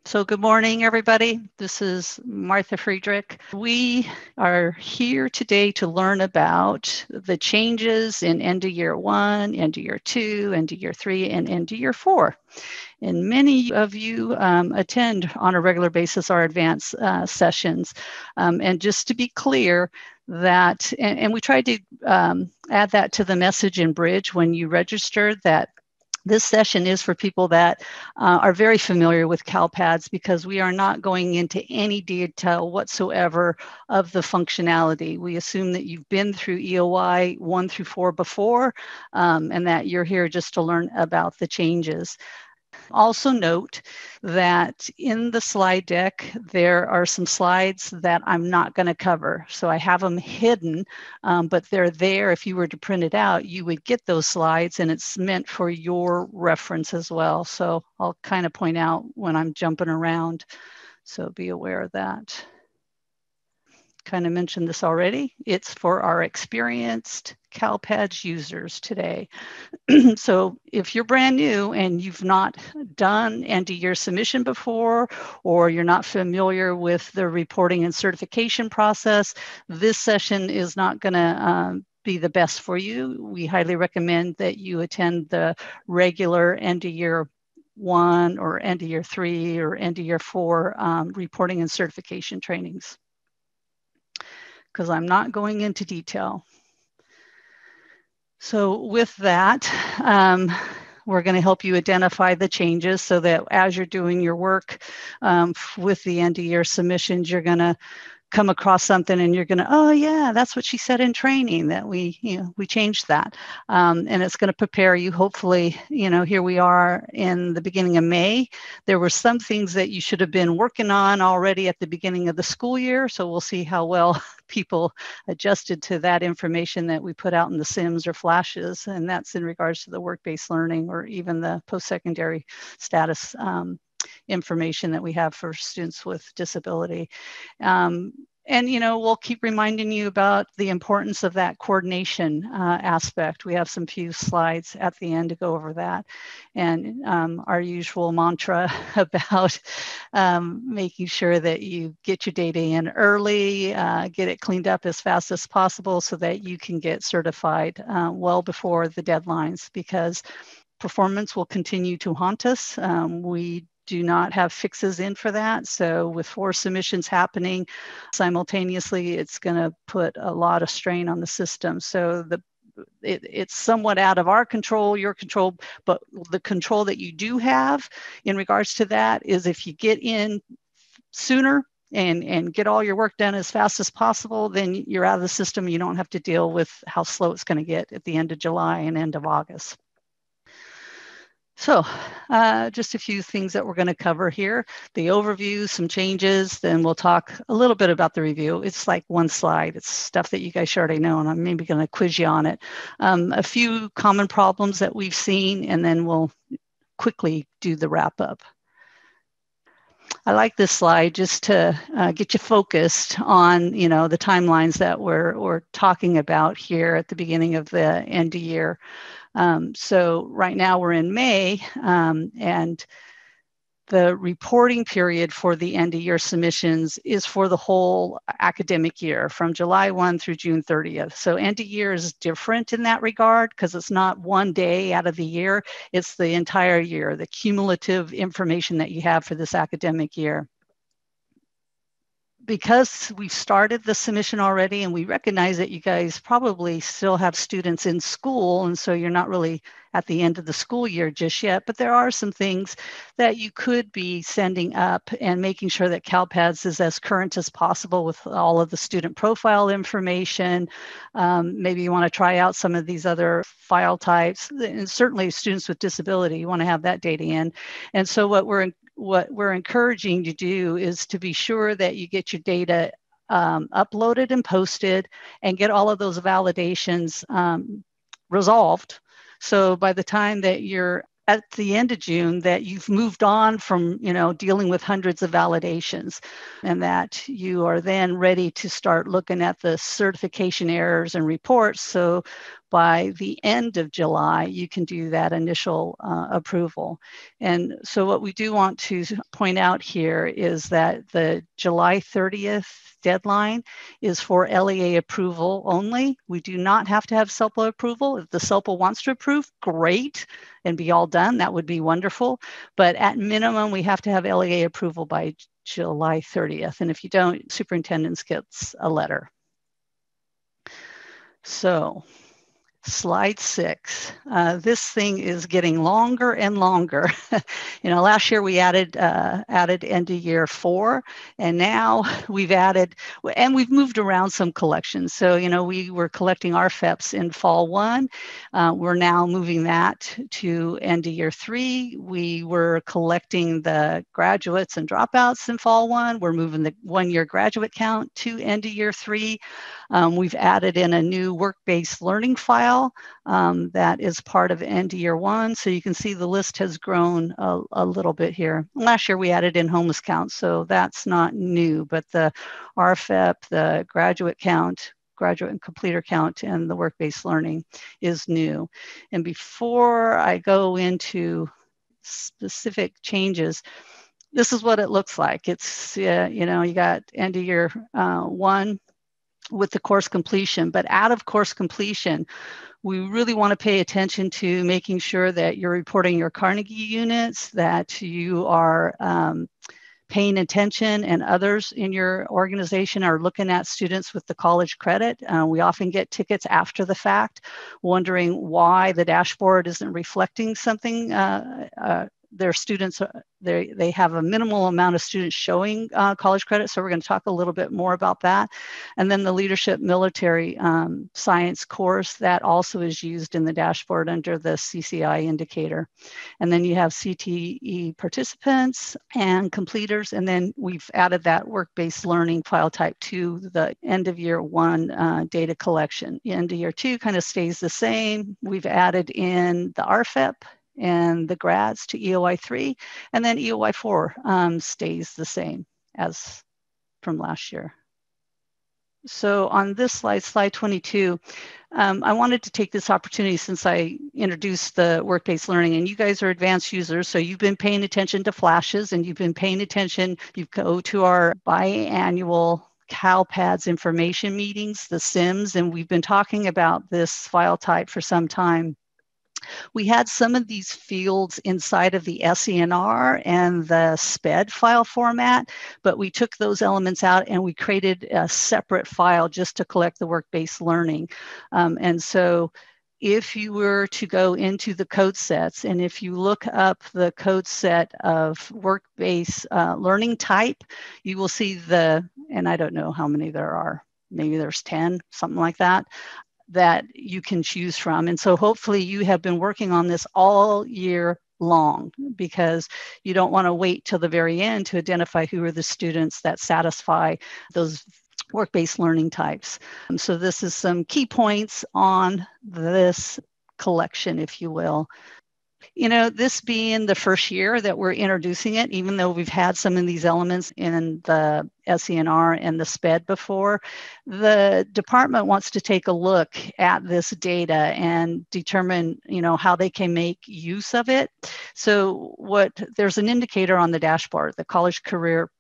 So good morning, everybody. This is Martha Friedrich. We are here today to learn about the changes in end of year 1, end of year 2, end of year 3, and end of year 4. And many of you attend on a regular basis our advanced sessions. And just to be clear, that, and we tried to add that to the message in Bridge when you registered, that this session is for people that are very familiar with CalPads, because we are not going into any detail whatsoever of the functionality. We assume that you've been through EOY 1 through 4 before, and that you're here just to learn about the changes. Also note that in the slide deck, there are some slides that I'm not going to cover. So I have them hidden, but they're there. If you were to print it out, you would get those slides, and it's meant for your reference as well. So I'll kind of point out when I'm jumping around. So be aware of that. Kind of mentioned this already. It's for our experienced CalPads users today. So if you're brand new and you've not done end of year submission before, or you're not familiar with the reporting and certification process, this session is not going to be the best for you. We highly recommend that you attend the regular end of year 1 or end of year 3 or end of year 4 reporting and certification trainings, because I'm not going into detail. So with that, we're going to help you identify the changes so that as you're doing your work with the end of year submissions, you're going to come across something and you're going to, oh yeah, that's what she said in training, that we changed that. And it's going to prepare you. Hopefully, here we are in the beginning of May. There were some things that you should have been working on already at the beginning of the school year. So we'll see how well people adjusted to that information that we put out in the SIMs or flashes. And that's in regards to the work-based learning or even the post-secondary status information that we have for students with disability. And, we'll keep reminding you about the importance of that coordination aspect. We have some few slides at the end to go over that. And our usual mantra about making sure that you get your data in early, get it cleaned up as fast as possible so that you can get certified well before the deadlines, because performance will continue to haunt us. We do not have fixes in for that. So with 4 submissions happening simultaneously, it's going to put a lot of strain on the system. So it's somewhat out of our control, your control, but the control that you do have in regards to that is if you get in sooner and get all your work done as fast as possible, then you're out of the system. You don't have to deal with how slow it's going to get at the end of July and end of August. So just a few things that we're going to cover here. The overview, some changes, then we'll talk a little bit about the review. It's like one slide. It's stuff that you guys should already know, and I'm maybe going to quiz you on it. A few common problems that we've seen, and then we'll quickly do the wrap up. I like this slide just to get you focused on, the timelines that we're talking about here at the beginning of the end of year. So right now we're in May, and the reporting period for the end of year submissions is for the whole academic year from July 1 through June 30th. So end of year is different in that regard because it's not one day out of the year, it's the entire year, the cumulative information that you have for this academic year. Because we've started the submission already, and we recognize that you guys probably still have students in school, and so you're not really at the end of the school year just yet, but there are some things that you could be sending up and making sure that CalPads is as current as possible with all of the student profile information. Maybe you want to try out some of these other file types, and certainly students with disability, you want to have that data in. And so what we're encouraging you to do is to be sure that you get your data uploaded and posted and get all of those validations resolved. So by the time that you're at the end of June, that you've moved on from, dealing with hundreds of validations, and that you are then ready to start looking at the certification errors and reports. So by the end of July, you can do that initial approval. And so what we do want to point out here is that the July 30th deadline is for LEA approval only. We do not have to have SELPA approval. If the SELPA wants to approve, great, and be all done, that would be wonderful. But at minimum, we have to have LEA approval by July 30th. And if you don't, superintendent gets a letter. So slide 6. This thing is getting longer and longer. Last year we added end of year 4, and now we've added, and we've moved around some collections. So, we were collecting RFEPs in fall 1. We're now moving that to end of year 3. We were collecting the graduates and dropouts in fall 1. We're moving the 1-year graduate count to end of year 3. We've added in a new work-based learning file that is part of end of year 1. So you can see the list has grown a little bit here. Last year we added in homeless count, so that's not new, but the RFEP, the graduate count, graduate and completer count, and the work-based learning is new. And before I go into specific changes, this is what it looks like. It's, you got end of year 1 with the course completion, but out of course completion, we really want to pay attention to making sure that you're reporting your Carnegie units, that you are paying attention, and others in your organization are looking at students with the college credit. We often get tickets after the fact, wondering why the dashboard isn't reflecting something. Their students, they have a minimal amount of students showing college credit. So we're going to talk a little bit more about that. And then the leadership military science course, that also is used in the dashboard under the CCI indicator. And then you have CTE participants and completers. And then we've added that work-based learning file type to the end of year 1 data collection. End of year 2 kind of stays the same. We've added in the RFEP and the grads to EOY 3, and then EOY 4 stays the same as from last year. So on this slide, slide 22, I wanted to take this opportunity since I introduced the work-based learning, and you guys are advanced users, so you've been paying attention to flashes, and you've been paying attention, you go to our biannual CalPads information meetings, the SIMs, and we've been talking about this file type for some time. We had some of these fields inside of the SENR and the SPED file format, but we took those elements out and we created a separate file just to collect the work-based learning. And so if you were to go into the code sets, and if you look up the code set of work-based learning type, you will see and I don't know how many there are, maybe there's 10, something like that you can choose from. And so hopefully you have been working on this all year long, because you don't want to wait till the very end to identify who are the students that satisfy those work-based learning types. So this is some key points on this collection, if you will. This being the first year that we're introducing it, even though we've had some of these elements in the SENR and the SPED before, the department wants to take a look at this data and determine, how they can make use of it. So there's an indicator on the dashboard, the College Career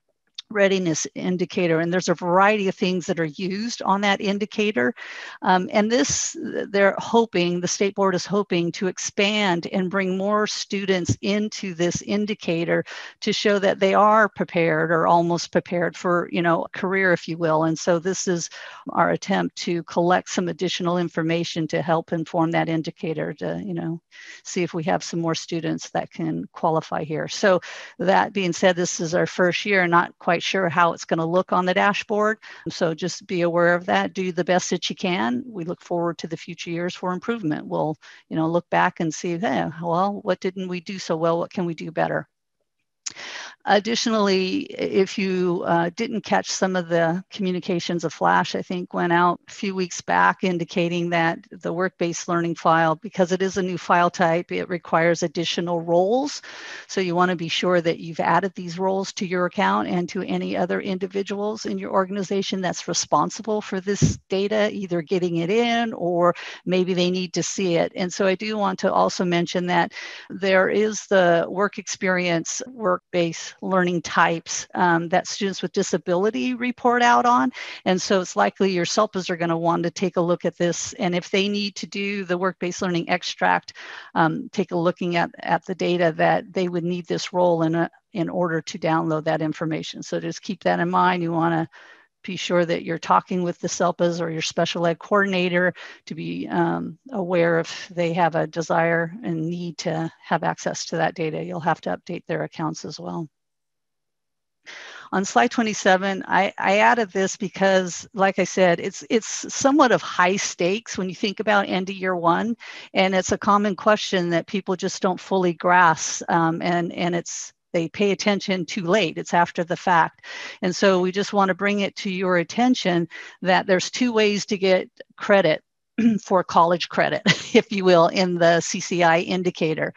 Readiness indicator, and there's a variety of things that are used on that indicator. And the state board is hoping to expand and bring more students into this indicator to show that they are prepared or almost prepared for, a career, if you will. And so this is our attempt to collect some additional information to help inform that indicator to, see if we have some more students that can qualify here. So that being said, this is our first year, not quite sure how it's going to look on the dashboard. So just be aware of that. Do the best that you can. We look forward to the future years for improvement. We'll, look back and see, hey, well, what didn't we do so well? What can we do better? Additionally, if you didn't catch some of the communications, a flash, I think, went out a few weeks back indicating that the work-based learning file, because it is a new file type, it requires additional roles. So you want to be sure that you've added these roles to your account and to any other individuals in your organization that's responsible for this data, either getting it in or maybe they need to see it. And so I do want to also mention that there is the work experience, work-based learning types that students with disability report out on. And so it's likely your SELPAs are going to want to take a look at this. And if they need to do the work-based learning extract, take a looking at the data, that they would need this role in order to download that information. So just keep that in mind. You want to be sure that you're talking with the SELPAs or your special ed coordinator to be aware if they have a desire and need to have access to that data. You'll have to update their accounts as well. On slide 27, I added this because, like I said, it's somewhat of high stakes when you think about end of year one, and it's a common question that people just don't fully grasp, and they pay attention too late. It's after the fact. And so we just want to bring it to your attention that there's two ways to get credit for college credit, if you will, in the CCI indicator.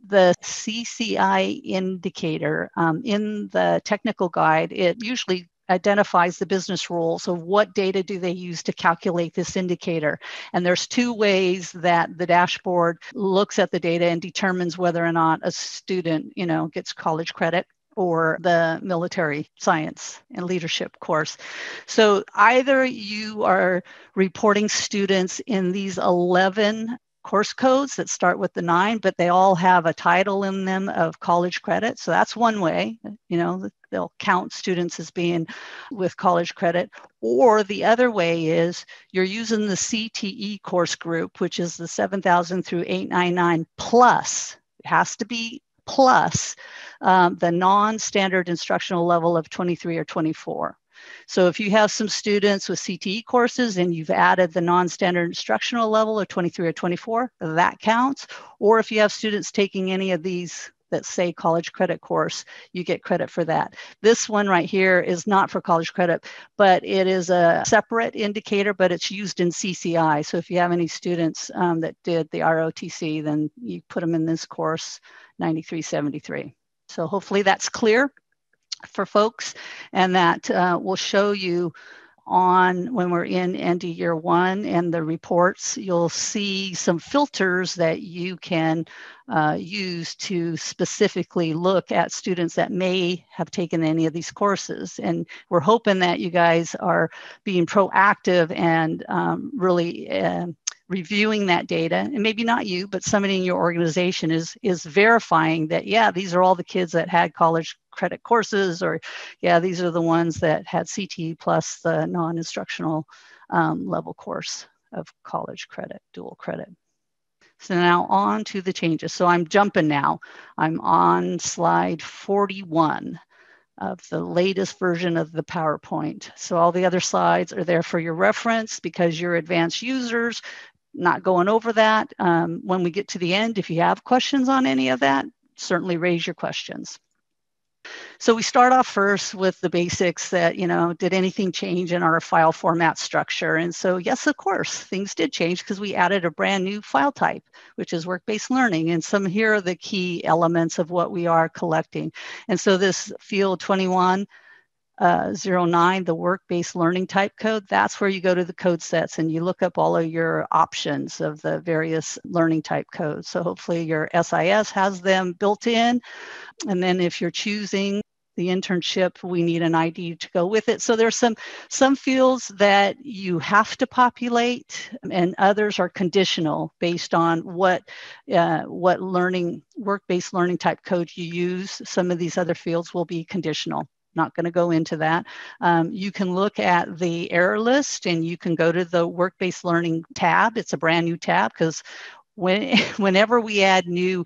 The CCI indicator in the technical guide, it usually identifies the business rules of what data do they use to calculate this indicator. And there's two ways that the dashboard looks at the data and determines whether or not a student, gets college credit or the military science and leadership course. So either you are reporting students in these 11 course codes that start with the 9, but they all have a title in them of college credit. So that's one way, they'll count students as being with college credit. Or the other way is you're using the CTE course group, which is the 7,000 through 899 plus, it has to be plus the non-standard instructional level of 23 or 24. So if you have some students with CTE courses and you've added the non-standard instructional level of 23 or 24, that counts. Or if you have students taking any of these that say college credit course, you get credit for that. This one right here is not for college credit, but it is a separate indicator, but it's used in CCI. So if you have any students that did the ROTC, then you put them in this course 9373. So hopefully that's clear for folks, and that will show you on when we're in end of year one and the reports, you'll see some filters that you can use to specifically look at students that may have taken any of these courses. And we're hoping that you guys are being proactive and really reviewing that data, and maybe not you, but somebody in your organization is verifying that, yeah, these are all the kids that had college credit courses, or yeah, these are the ones that had CTE plus the non-instructional level course of college credit, dual credit. So now on to the changes. So I'm jumping now. I'm on slide 41 of the latest version of the PowerPoint. So all the other slides are there for your reference because you're advanced users. Not going over that. When we get to the end, if you have questions on any of that, certainly raise your questions. So we start off first with the basics that, did anything change in our file format structure? And so, yes, of course, things did change because we added a brand new file type, which is work-based learning. And here are the key elements of what we are collecting. And so this field 21, 09, the work-based learning type code, that's where you go to the code sets and you look up all of your options of the various learning type codes. So hopefully your SIS has them built in. And then if you're choosing the internship, we need an ID to go with it. So there's some fields that you have to populate, and others are conditional based on what work-based learning type code you use. Some of these other fields will be conditional. Not going to go into that. You can look at the error list and you can go to the work-based learning tab. It's a brand new tab because whenever we add a new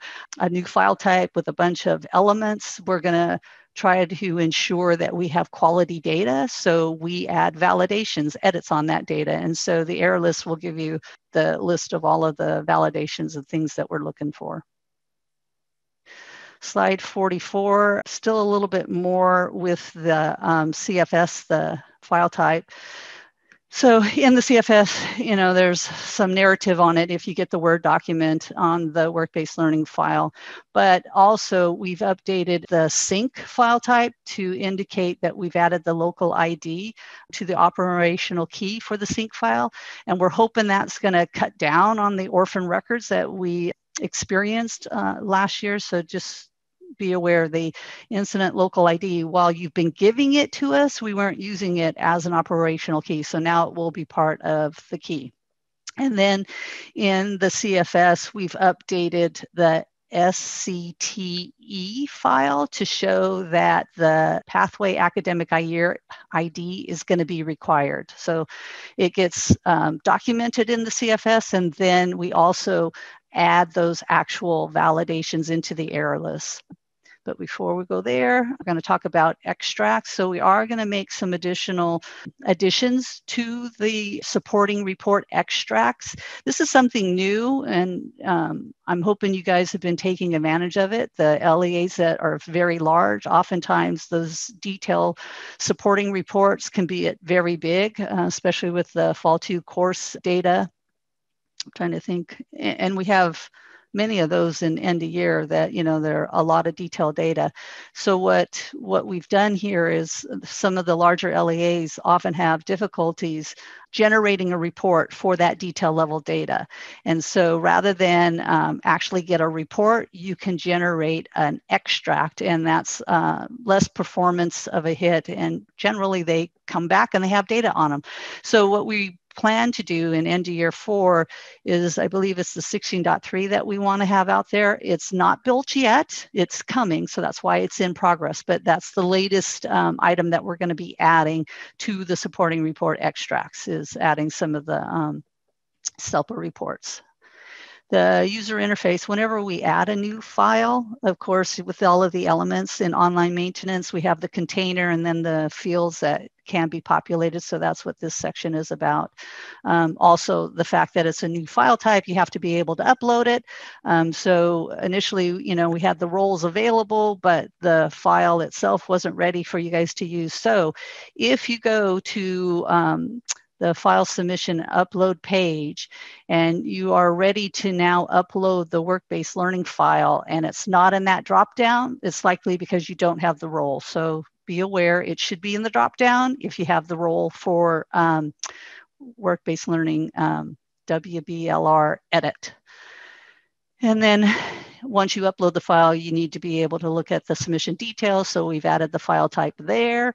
file type with a bunch of elements, we're going to try to ensure that we have quality data. So we add validations, edits on that data. And so the error list will give you the list of all of the validations and things that we're looking for. Slide 44, still a little bit more with the CFS, the file type. So in the CFS, you know, there's some narrative on it if you get the Word document on the work-based learning file, but also we've updated the SINC file type to indicate that we've added the local ID to the operational key for the SINC file. And we're hoping that's going to cut down on the orphan records that we experienced last year. So just be aware the incident local ID, while you've been giving it to us, we weren't using it as an operational key. So now it will be part of the key. And then in the CFS, we've updated the SCTE file to show that the pathway academic year ID is going to be required. So it gets documented in the CFS, and then we also add those actual validations into the error list. But before we go there, we're going to talk about extracts. So we are going to make some additional additions to the supporting report extracts. This is something new, and I'm hoping you guys have been taking advantage of it. The LEAs that are very large, oftentimes those detailed supporting reports can be very big, especially with the Fall 2 course data. I'm trying to think, and we have many of those in end of year that, you know, there are a lot of detailed data. So what we've done here is some of the larger LEAs often have difficulties generating a report for that detail level data. And so rather than actually get a report, you can generate an extract, and that's less performance of a hit. And generally they come back and they have data on them. So what we plan to do in end of year 4 is, I believe it's the 16.3 that we want to have out there. It's not built yet, it's coming, so that's why it's in progress, but that's the latest item that we're going to be adding to the supporting report extracts, is adding some of the SELPA reports. The user interface, whenever we add a new file, of course, with all of the elements in online maintenance, we have the container and then the fields that can be populated. So that's what this section is about. Also, the fact that it's a new file type, you have to be able to upload it. So initially, you know, we had the roles available, but the file itself wasn't ready for you guys to use. So if you go to the file submission upload page, and you are ready to now upload the work-based learning file, and it's not in that dropdown, it's likely because you don't have the role. So be aware, it should be in the dropdown if you have the role for work-based learning WBLR edit. And then once you upload the file, you need to be able to look at the submission details. So we've added the file type there.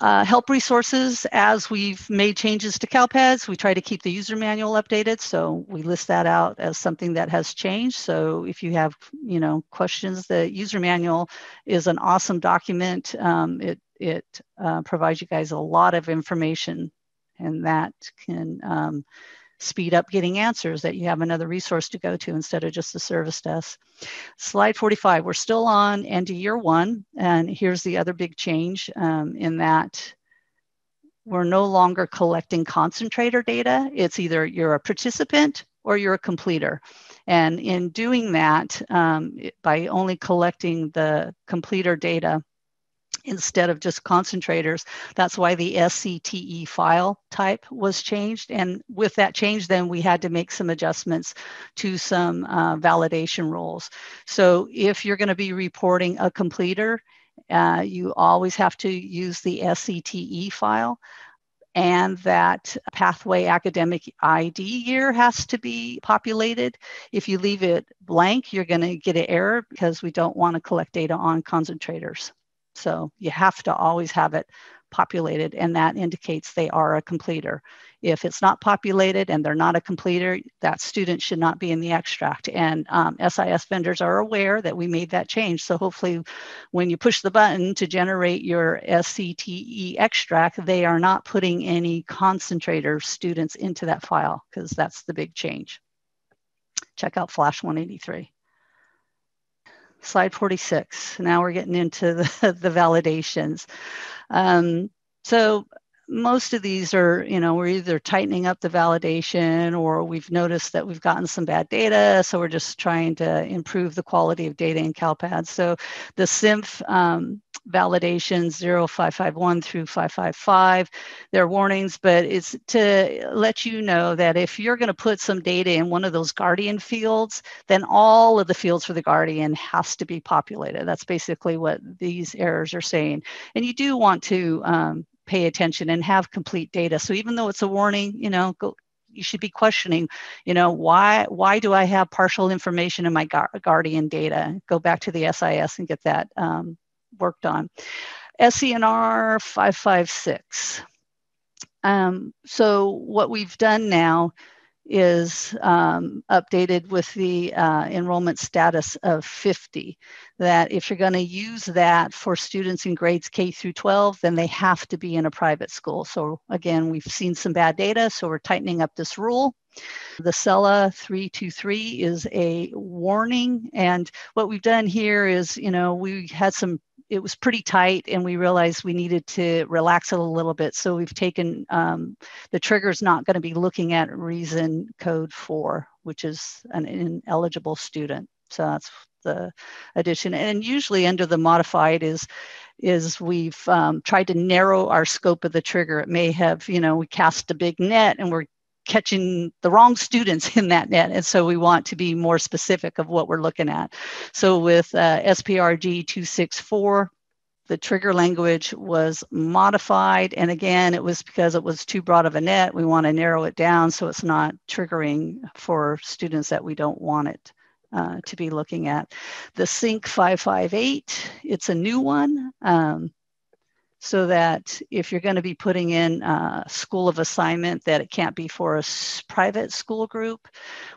Help resources, as we've made changes to CalPads, we try to keep the user manual updated. So we list that out as something that has changed. So if you have, you know, questions, the user manual is an awesome document. It provides you guys a lot of information, and that can speed up getting answers, that you have another resource to go to instead of just the service desk. Slide 45, we're still on end of year 1. And here's the other big change in that we're no longer collecting concentrator data. It's either you're a participant or you're a completer. And in doing that, by only collecting the completer data instead of just concentrators, that's why the SCTE file type was changed. And with that change, then we had to make some adjustments to some validation roles. So if you're going to be reporting a completer, you always have to use the SCTE file, and that pathway academic ID year has to be populated. If you leave it blank, you're going to get an error because we don't want to collect data on concentrators. So you have to always have it populated, and that indicates they are a completer. If it's not populated and they're not a completer, that student should not be in the extract. And SIS vendors are aware that we made that change. So hopefully when you push the button to generate your SCTE extract, they are not putting any concentrator students into that file, because that's the big change. Check out Flash 183. Slide 46. Now we're getting into the validations. So most of these are, we're either tightening up the validation or we've noticed that we've gotten some bad data. So we're just trying to improve the quality of data in CalPAD. So the SIMF validations 0551 through 555, they're warnings, but it's to let you know that if you're going to put some data in one of those Guardian fields, then all of the fields for the Guardian has to be populated. That's basically what these errors are saying. And you do want to pay attention and have complete data. So even though it's a warning, you should be questioning, why do I have partial information in my Guardian data? Go back to the SIS and get that worked on. SENR 556. So what we've done now is updated with the enrollment status of 50, that if you're going to use that for students in grades K through 12, then they have to be in a private school. So again, we've seen some bad data, so we're tightening up this rule. The CELA 323 is a warning. And what we've done here is, we had it was pretty tight and we realized we needed to relax it a little bit. So we've taken, the trigger's not going to be looking at reason code 4, which is an ineligible student. So that's the addition. And usually under the modified is we've tried to narrow our scope of the trigger. It may have, we cast a big net and we're catching the wrong students in that net. And so we want to be more specific of what we're looking at. So with SPRG 264, the trigger language was modified. And again, it was because it was too broad of a net. We want to narrow it down so it's not triggering for students that we don't want it to be looking at. The SINC0558, it's a new one. So that if you're going to be putting in school of assignment, that it can't be for a private school group.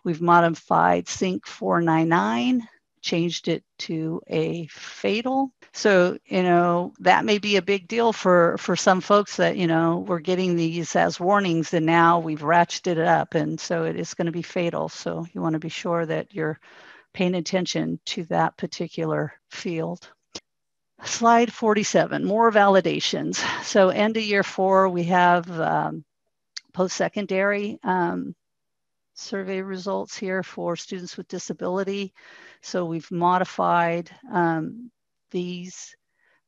We've modified SINC499, changed it to a fatal. So, that may be a big deal for some folks that, we're getting these as warnings and now we've ratcheted it up. And so it is going to be fatal. So you want to be sure that you're paying attention to that particular field. Slide 47, more validations. So end of year 4, we have post-secondary survey results here for students with disability. So we've modified these.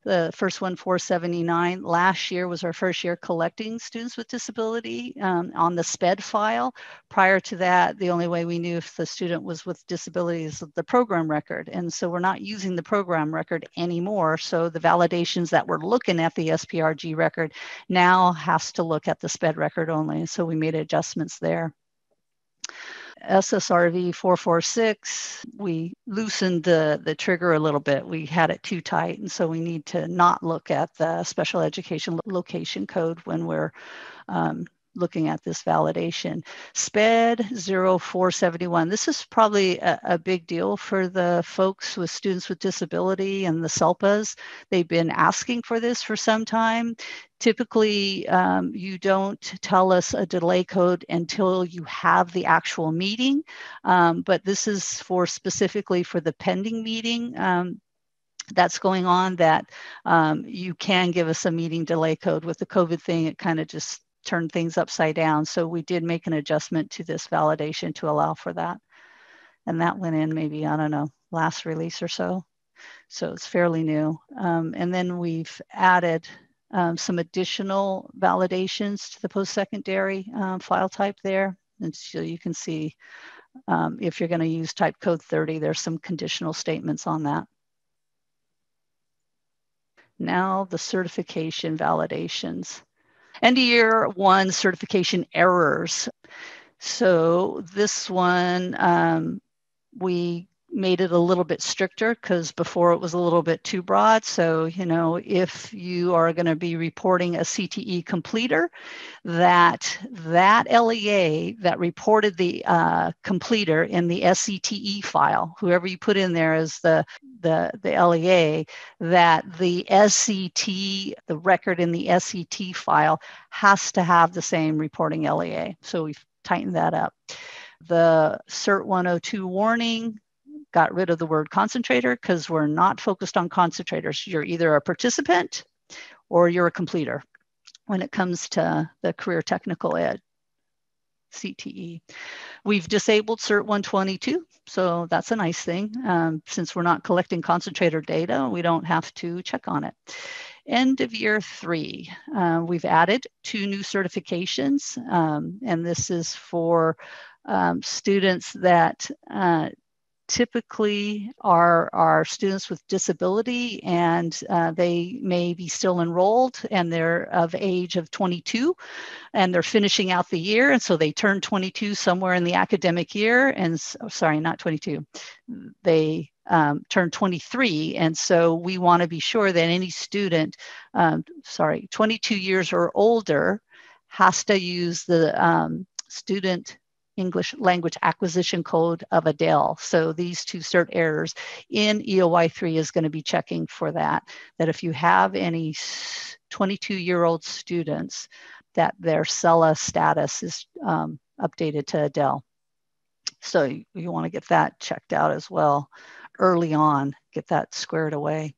The first one, 479, last year was our first year collecting students with disability on the SPED file. Prior to that, the only way we knew if the student was with disability is the program record. And so we're not using the program record anymore. So the validations that we're looking at the SPRG record now has to look at the SPED record only. So we made adjustments there. SSRV 446, we loosened the trigger a little bit. We had it too tight, and so we need to not look at the special education location code when we're looking at this validation. SPED 0471, this is probably a big deal for the folks with students with disability and the SELPAs. They've been asking for this for some time. Typically, you don't tell us a delay code until you have the actual meeting, but this is for specifically for the pending meeting that's going on, that you can give us a meeting delay code. With the COVID thing, it kind of just turned things upside down. So we did make an adjustment to this validation to allow for that. And that went in maybe, I don't know, last release or so. So it's fairly new. And then we've added some additional validations to the post-secondary file type there. And so you can see if you're going to use type code 30, there's some conditional statements on that. Now the certification validations. End of year 1 certification errors. So this one, we made it a little bit stricter because before it was a little bit too broad. So, if you are going to be reporting a CTE completer, that LEA that reported the completer in the SCTE file, whoever you put in there as the LEA, that the SCT, the record in the SCT file has to have the same reporting LEA. So we've tightened that up. The CERT102 warning, got rid of the word concentrator because we're not focused on concentrators. You're either a participant or you're a completer. when it comes to the career technical ed, CTE. We've disabled CERT122, so that's a nice thing. Since we're not collecting concentrator data, we don't have to check on it. End of year 3, we've added 2 new certifications, and this is for students that typically are students with disability, and they may be still enrolled and they're of age of 22 and they're finishing out the year. And so they turn 22 somewhere in the academic year, and sorry, not 22, they turn 23. And so we want to be sure that any student, 22 years or older has to use the student English language acquisition code of ADEL. So these 2 cert errors in EOY 3 is going to be checking for that if you have any 22-year-old students, that their CELA status is updated to ADEL. So you want to get that checked out as well early on, get that squared away.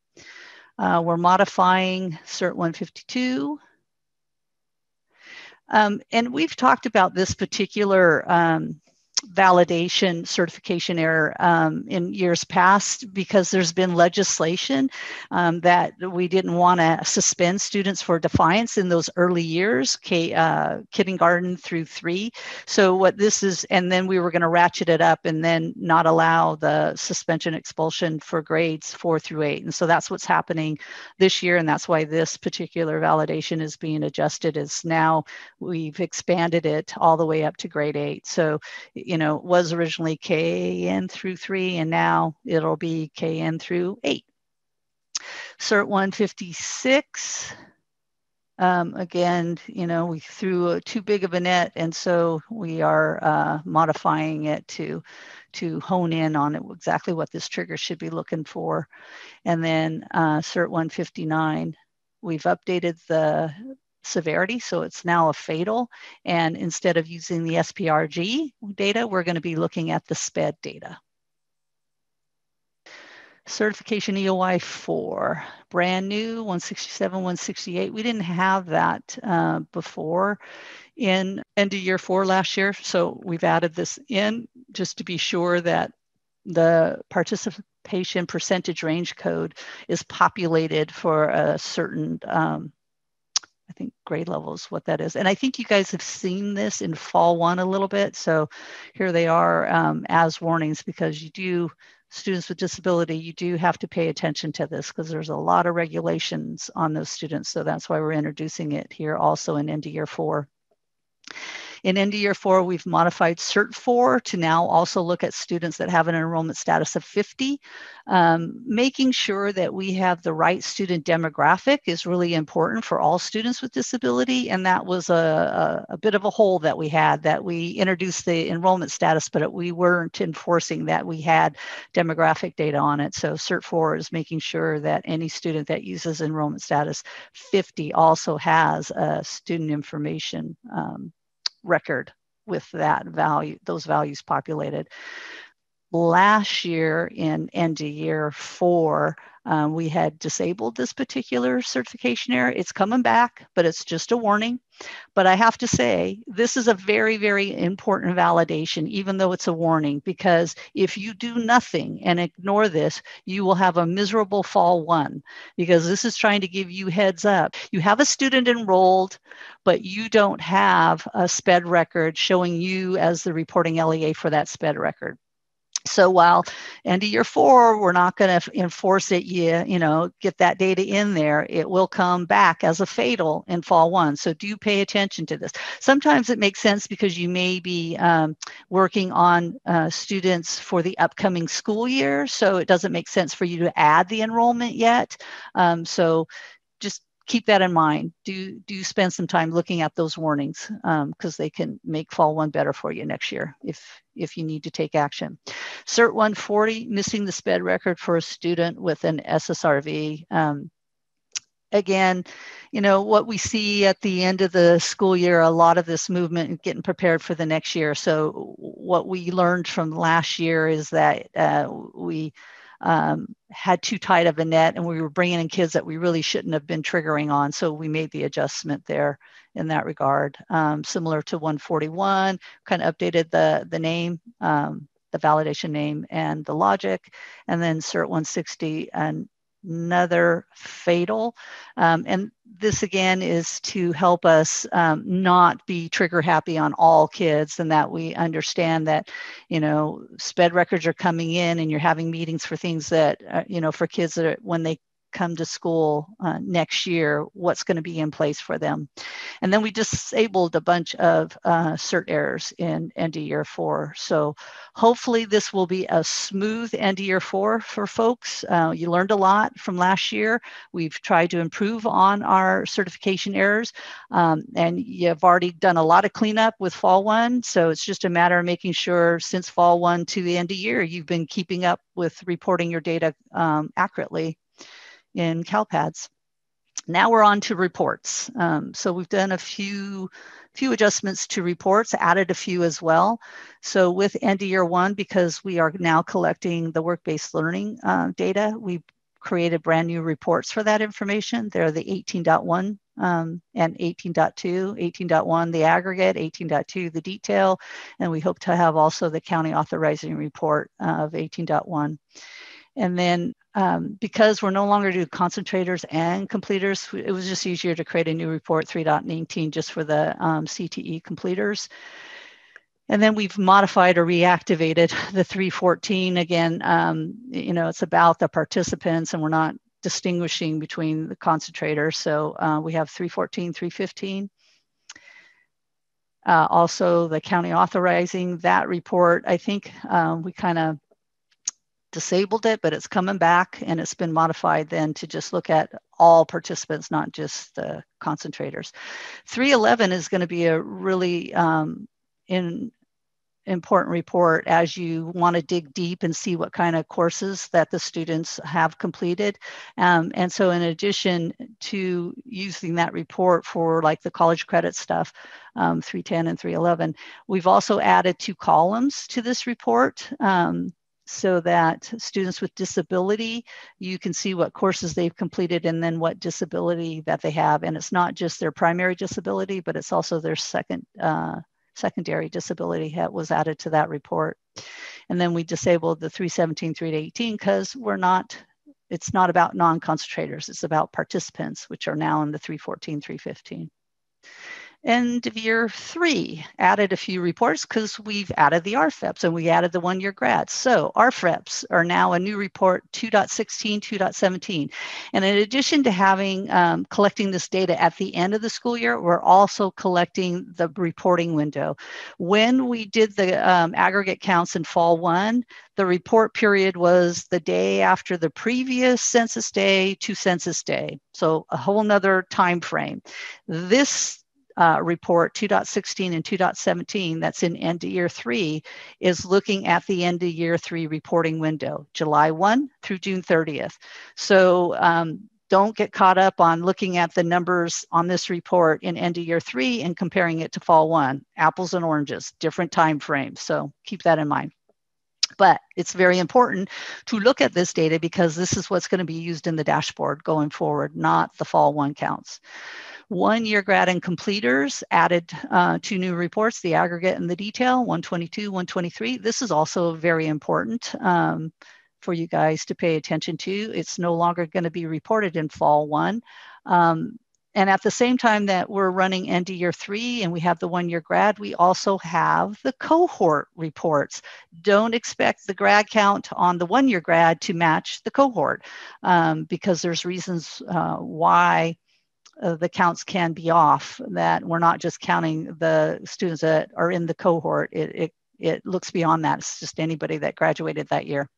We're modifying CERT 152. And we've talked about this particular validation certification error in years past, because there's been legislation that we didn't want to suspend students for defiance in those early years, kindergarten through 3. So what this is, and then we were going to ratchet it up and then not allow the suspension expulsion for grades 4 through 8. And so that's what's happening this year. And that's why this particular validation is being adjusted, is now we've expanded it all the way up to grade 8. So, you know, it was originally KN through 3, and now it'll be KN through 8. CERT 156, again, you know, we threw too big of a net, and so we are modifying it to hone in on it, exactly what this trigger should be looking for. And then CERT 159, we've updated the severity, so it's now a fatal, and instead of using the SPRG data, we're going to be looking at the SPED data. Certification EOY 4, brand new, 167, 168. We didn't have that before in end of year 4 last year, so we've added this in just to be sure that the participation percentage range code is populated for a certain I think grade level is what that is. And I think you guys have seen this in fall 1 a little bit. So here they are as warnings, because students with disability, you do have to pay attention to this, because there's a lot of regulations on those students. So that's why we're introducing it here also in end of year 4. In end of year 4, we've modified CERT 4 to now also look at students that have an enrollment status of 50. Making sure that we have the right student demographic is really important for all students with disability. And that was a bit of a hole that we had, that we introduced the enrollment status, but we weren't enforcing that we had demographic data on it. So CERT 4 is making sure that any student that uses enrollment status 50 also has a student information record with that value, those values populated. Last year in end of year 4, we had disabled this particular certification error. It's coming back, but it's just a warning. But I have to say, this is a very, very important validation, even though it's a warning, because if you do nothing and ignore this, you will have a miserable fall 1, because this is trying to give you heads up. You have a student enrolled, but you don't have a SPED record showing you as the reporting LEA for that SPED record. So while end of year 4, we're not going to enforce it, you know, get that data in there, it will come back as a fatal in fall 1. So do pay attention to this. Sometimes it makes sense because you may be working on students for the upcoming school year. So it doesn't make sense for you to add the enrollment yet. So just keep that in mind. Do spend some time looking at those warnings, because they can make fall 1 better for you next year if you need to take action. CERT 140, missing the SPED record for a student with an SSRV. Again, you know, what we see at the end of the school year, a lot of this movement and getting prepared for the next year. So what we learned from last year is that we had too tight of a net, and we were bringing in kids that we really shouldn't have been triggering on. So we made the adjustment there in that regard. Similar to 141, kind of updated the name, the validation name and the logic, and then CERT160 and another fatal. And this again is to help us not be trigger happy on all kids, and that we understand that, you know, SPED records are coming in and you're having meetings for things that, you know, for kids that are, when they come to school next year, what's going to be in place for them. And then we disabled a bunch of CERT errors in end of year 4. So hopefully this will be a smooth end of year 4 for folks. You learned a lot from last year. We've tried to improve on our certification errors, and you've already done a lot of cleanup with fall 1. So it's just a matter of making sure since fall 1 to the end of year, you've been keeping up with reporting your data accurately in CalPads. Now we're on to reports. So we've done a few adjustments to reports, added a few as well. So with end of year 1, because we are now collecting the work-based learning data, we created brand new reports for that information. They're the 18.1 and 18.2, 18.1 the aggregate, 18.2 the detail, and we hope to have also the county authorizing report of 18.1. And then because we're no longer doing concentrators and completers, it was just easier to create a new report 3.19 just for the CTE completers. And then we've modified or reactivated the 314. Again, you know, it's about the participants and we're not distinguishing between the concentrators. So we have 314, 315. Also the county authorizing that report. I think we kind of disabled it, but it's coming back and it's been modified then to just look at all participants, not just the concentrators. 311 is going to be a really important report as you want to dig deep and see what kind of courses that the students have completed. And so in addition to using that report for like the college credit stuff, 310 and 311, we've also added 2 columns to this report. So that students with disability, you can see what courses they've completed and then what disability that they have. And it's not just their primary disability, but it's also their secondary disability that was added to that report. And then we disabled the 317, 318 because it's not about non-concentrators, it's about participants, which are now in the 314, 315. End of year 3, added a few reports because we've added the RFEPs and we added the 1-year grads. So RFEPs are now a new report 2.16, 2.17. And in addition to having collecting this data at the end of the school year, we're also collecting the reporting window. When we did the aggregate counts in fall 1, the report period was the day after the previous census day to census day. So a whole nother time frame. This report 2.16 and 2.17 that's in end of year 3 is looking at the end of year 3 reporting window, July 1 through June 30th. So don't get caught up on looking at the numbers on this report in end of year 3 and comparing it to fall 1. Apples and oranges, different time frames. So keep that in mind. But it's very important to look at this data because this is what's going to be used in the dashboard going forward, not the fall 1 counts. 1-year grad and completers added 2 new reports, the aggregate and the detail, 122, 123. This is also very important for you guys to pay attention to. It's no longer going to be reported in fall 1. And at the same time that we're running end of year 3 and we have the 1-year grad, we also have the cohort reports. Don't expect the grad count on the 1-year grad to match the cohort because there's reasons why the counts can be off, that we're not just counting the students that are in the cohort. It looks beyond that. It's just anybody that graduated that year.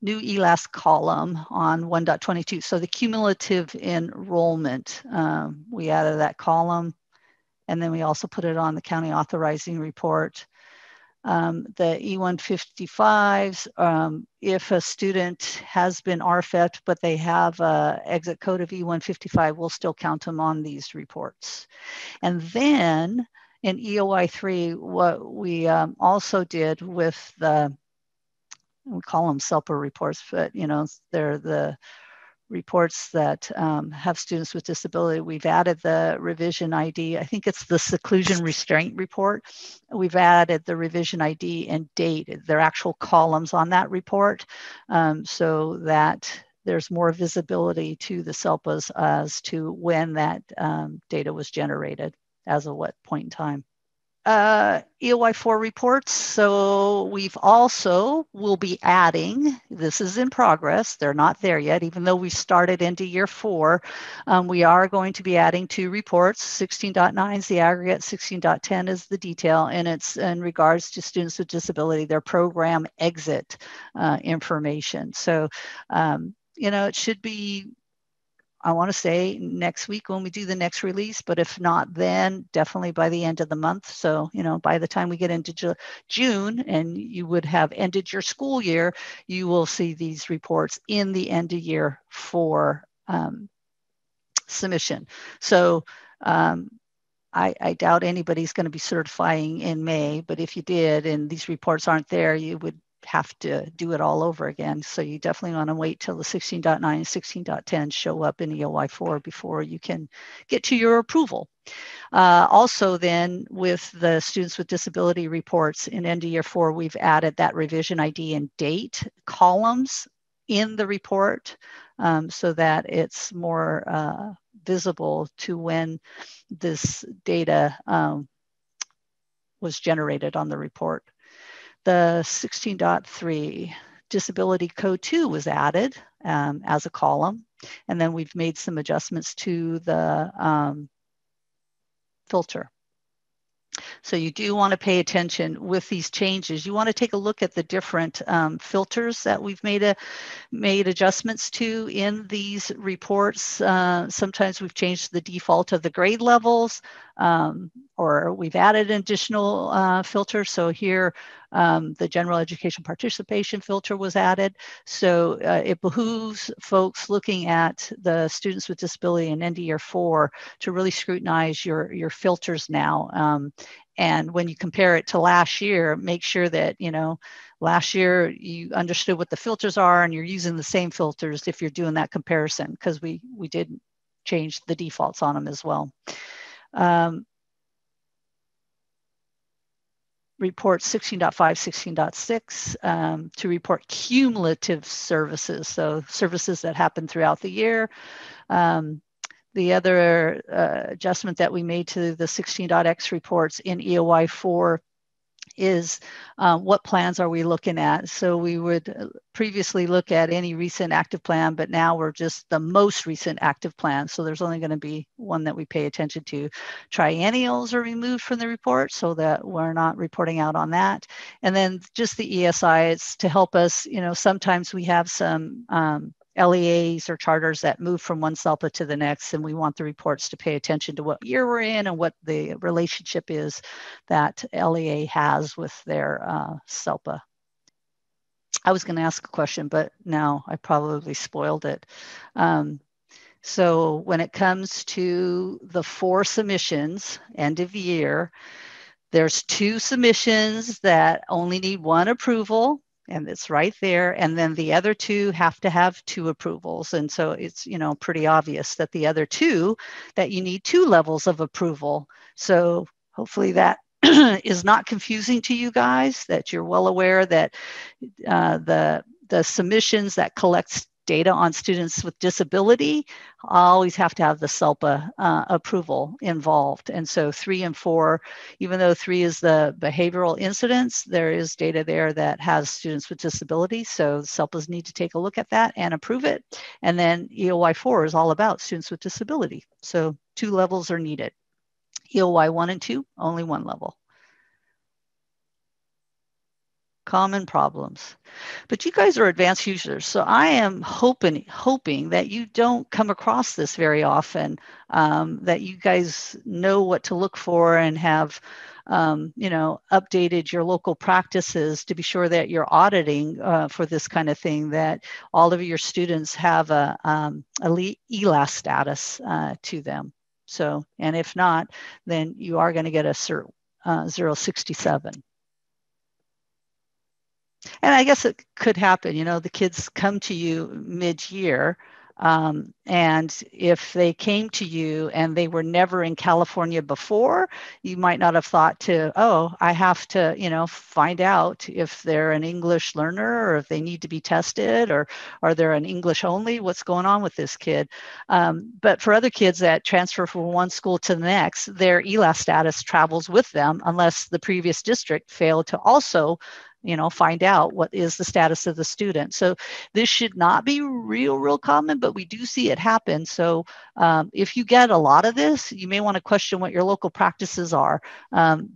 New ELAS column on 1.22. So the cumulative enrollment, we added that column, and then we also put it on the county authorizing report. The E155s, if a student has been RFEP'd, but they have an exit code of E155, we'll still count them on these reports. And then in EOY 3, what we also did with we call them SELPA reports, but they're the reports that have students with disability. We've added the revision ID. I think it's the seclusion restraint report. We've added the revision ID and date. They're actual columns on that report, so that there's more visibility to the SELPAs as to when that data was generated, as of what point in time. EOY 4 reports. So we've also will be adding, this is in progress, they're not there yet, even though we started into year 4, we are going to be adding 2 reports. 16.9 is the aggregate, 16.10 is the detail, and it's in regards to students with disability, their program exit information. So, it should be, I want to say next week when we do the next release, but if not, then definitely by the end of the month. So, by the time we get into June and you would have ended your school year, you will see these reports in the end of year 4 submission. So I doubt anybody's going to be certifying in May, but if you did and these reports aren't there, you would have to do it all over again. So you definitely want to wait till the 16.9 and 16.10 show up in EOY 4 before you can get to your approval. Also then with the students with disability reports in end of year 4, we've added that revision ID and date columns in the report so that it's more visible to when this data was generated on the report. The 16.3 disability code 2 was added as a column, and then we've made some adjustments to the filter. So you do want to pay attention with these changes. You want to take a look at the different filters that we've made adjustments to in these reports. Sometimes we've changed the default of the grade levels, or we've added an additional filter. So here, the general education participation filter was added. So it behooves folks looking at the students with disability in end of year 4 to really scrutinize your filters now. And when you compare it to last year, make sure that, last year you understood what the filters are and you're using the same filters if you're doing that comparison, because we did change the defaults on them as well. Report 16.5, 16.6 to report cumulative services, so services that happen throughout the year. The other adjustment that we made to the 16.x reports in EOY 4 is what plans are we looking at? So we would previously look at any recent active plan, but now we're just the most recent active plan. So there's only going to be one that we pay attention to. Triennials are removed from the report so that we're not reporting out on that. And then just the ESI, it's to help us, sometimes we have some LEAs or charters that move from one SELPA to the next, and we want the reports to pay attention to what year we're in and what the relationship is that LEA has with their SELPA. I was going to ask a question, but now I probably spoiled it. So when it comes to the 4 submissions, end of year, there's 2 submissions that only need 1 approval, and it's right there. And then the other 2 have to have 2 approvals. And so it's, pretty obvious that the other 2, that you need 2 levels of approval. So hopefully that is not confusing to you guys, that you're well aware that the submissions that collects data on students with disability always have to have the SELPA approval involved. And so 3 and 4, even though 3 is the behavioral incidents, there is data there that has students with disability. So SELPAs need to take a look at that and approve it. And then EOY 4 is all about students with disability. So 2 levels are needed. EOY 1 and 2, only 1 level. Common problems. But you guys are advanced users, so I am hoping that you don't come across this very often, that you guys know what to look for and have updated your local practices to be sure that you're auditing for this kind of thing, that all of your students have a ELAS status to them. So, and if not, then you are going to get a CERT CERT067. And I guess it could happen, you know, the kids come to you mid-year, and if they came to you and they were never in California before, you might not have thought to, oh, I have to, you know, find out if they're an English learner or if they need to be tested, or are they an English only, what's going on with this kid. But for other kids that transfer from one school to the next, their ELAS status travels with them unless the previous district failed to also, you know, find out what is the status of the student. So this should not be real common, but we do see it happen. So if you get a lot of this, you may want to question what your local practices are,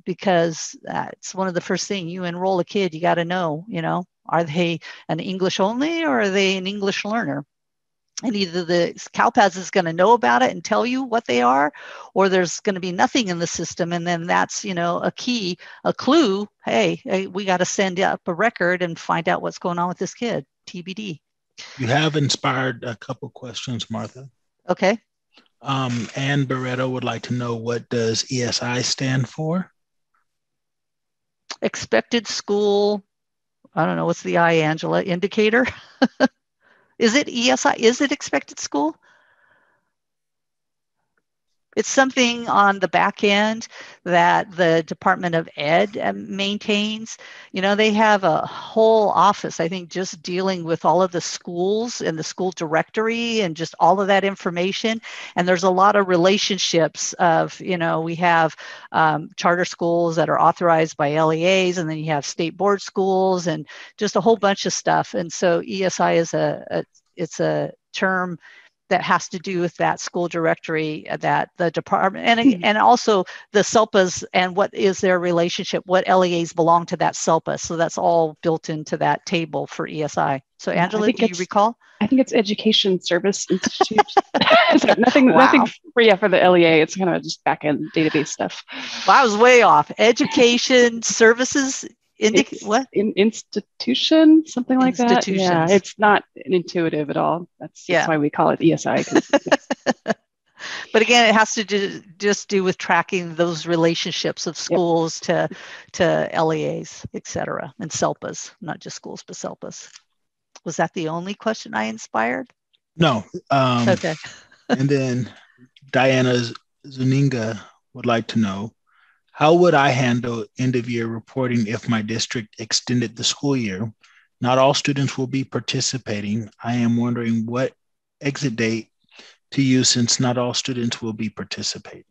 because it's one of the first things you enroll a kid, you got to know, you know, are they an English only or are they an English learner? And either the CalPAS is going to know about it and tell you what they are, or there's going to be nothing in the system. And then that's, you know, a clue. Hey, we got to send up a record and find out what's going on with this kid, TBD. You have inspired a couple questions, Martha. Okay. Ann Barreto would like to know, what does ESI stand for? Expected school. I don't know. What's the I, Angela? Indicator? Is it ESI? Is it expected school? It's something on the back end that the Department of Ed maintains. You know, they have a whole office, I think, just dealing with all of the schools and the school directory and just all of that information. And there's a lot of relationships of, you know, we have charter schools that are authorized by LEAs, and then you have state board schools and just a whole bunch of stuff. And so ESI is it's a term that has to do with that school directory, that the department, and also the SELPAs and what is their relationship, what LEAs belong to that SELPA. So that's all built into that table for ESI. So Angela, do you recall? I think it's Education Service Institute. So nothing for the LEA. It's kind of just back-end database stuff. Well, I was way off. Education Services institution, something like that. Yeah, it's not intuitive at all. That's why we call it ESI. But again, it has to just do with tracking those relationships of schools to LEAs, et cetera, and SELPAs, not just schools, but SELPAs. Was that the only question I inspired? No. Okay. And then Diana Zuninga would like to know, how would I handle end-of-year reporting if my district extended the school year? Not all students will be participating. I am wondering what exit date to use since not all students will be participating.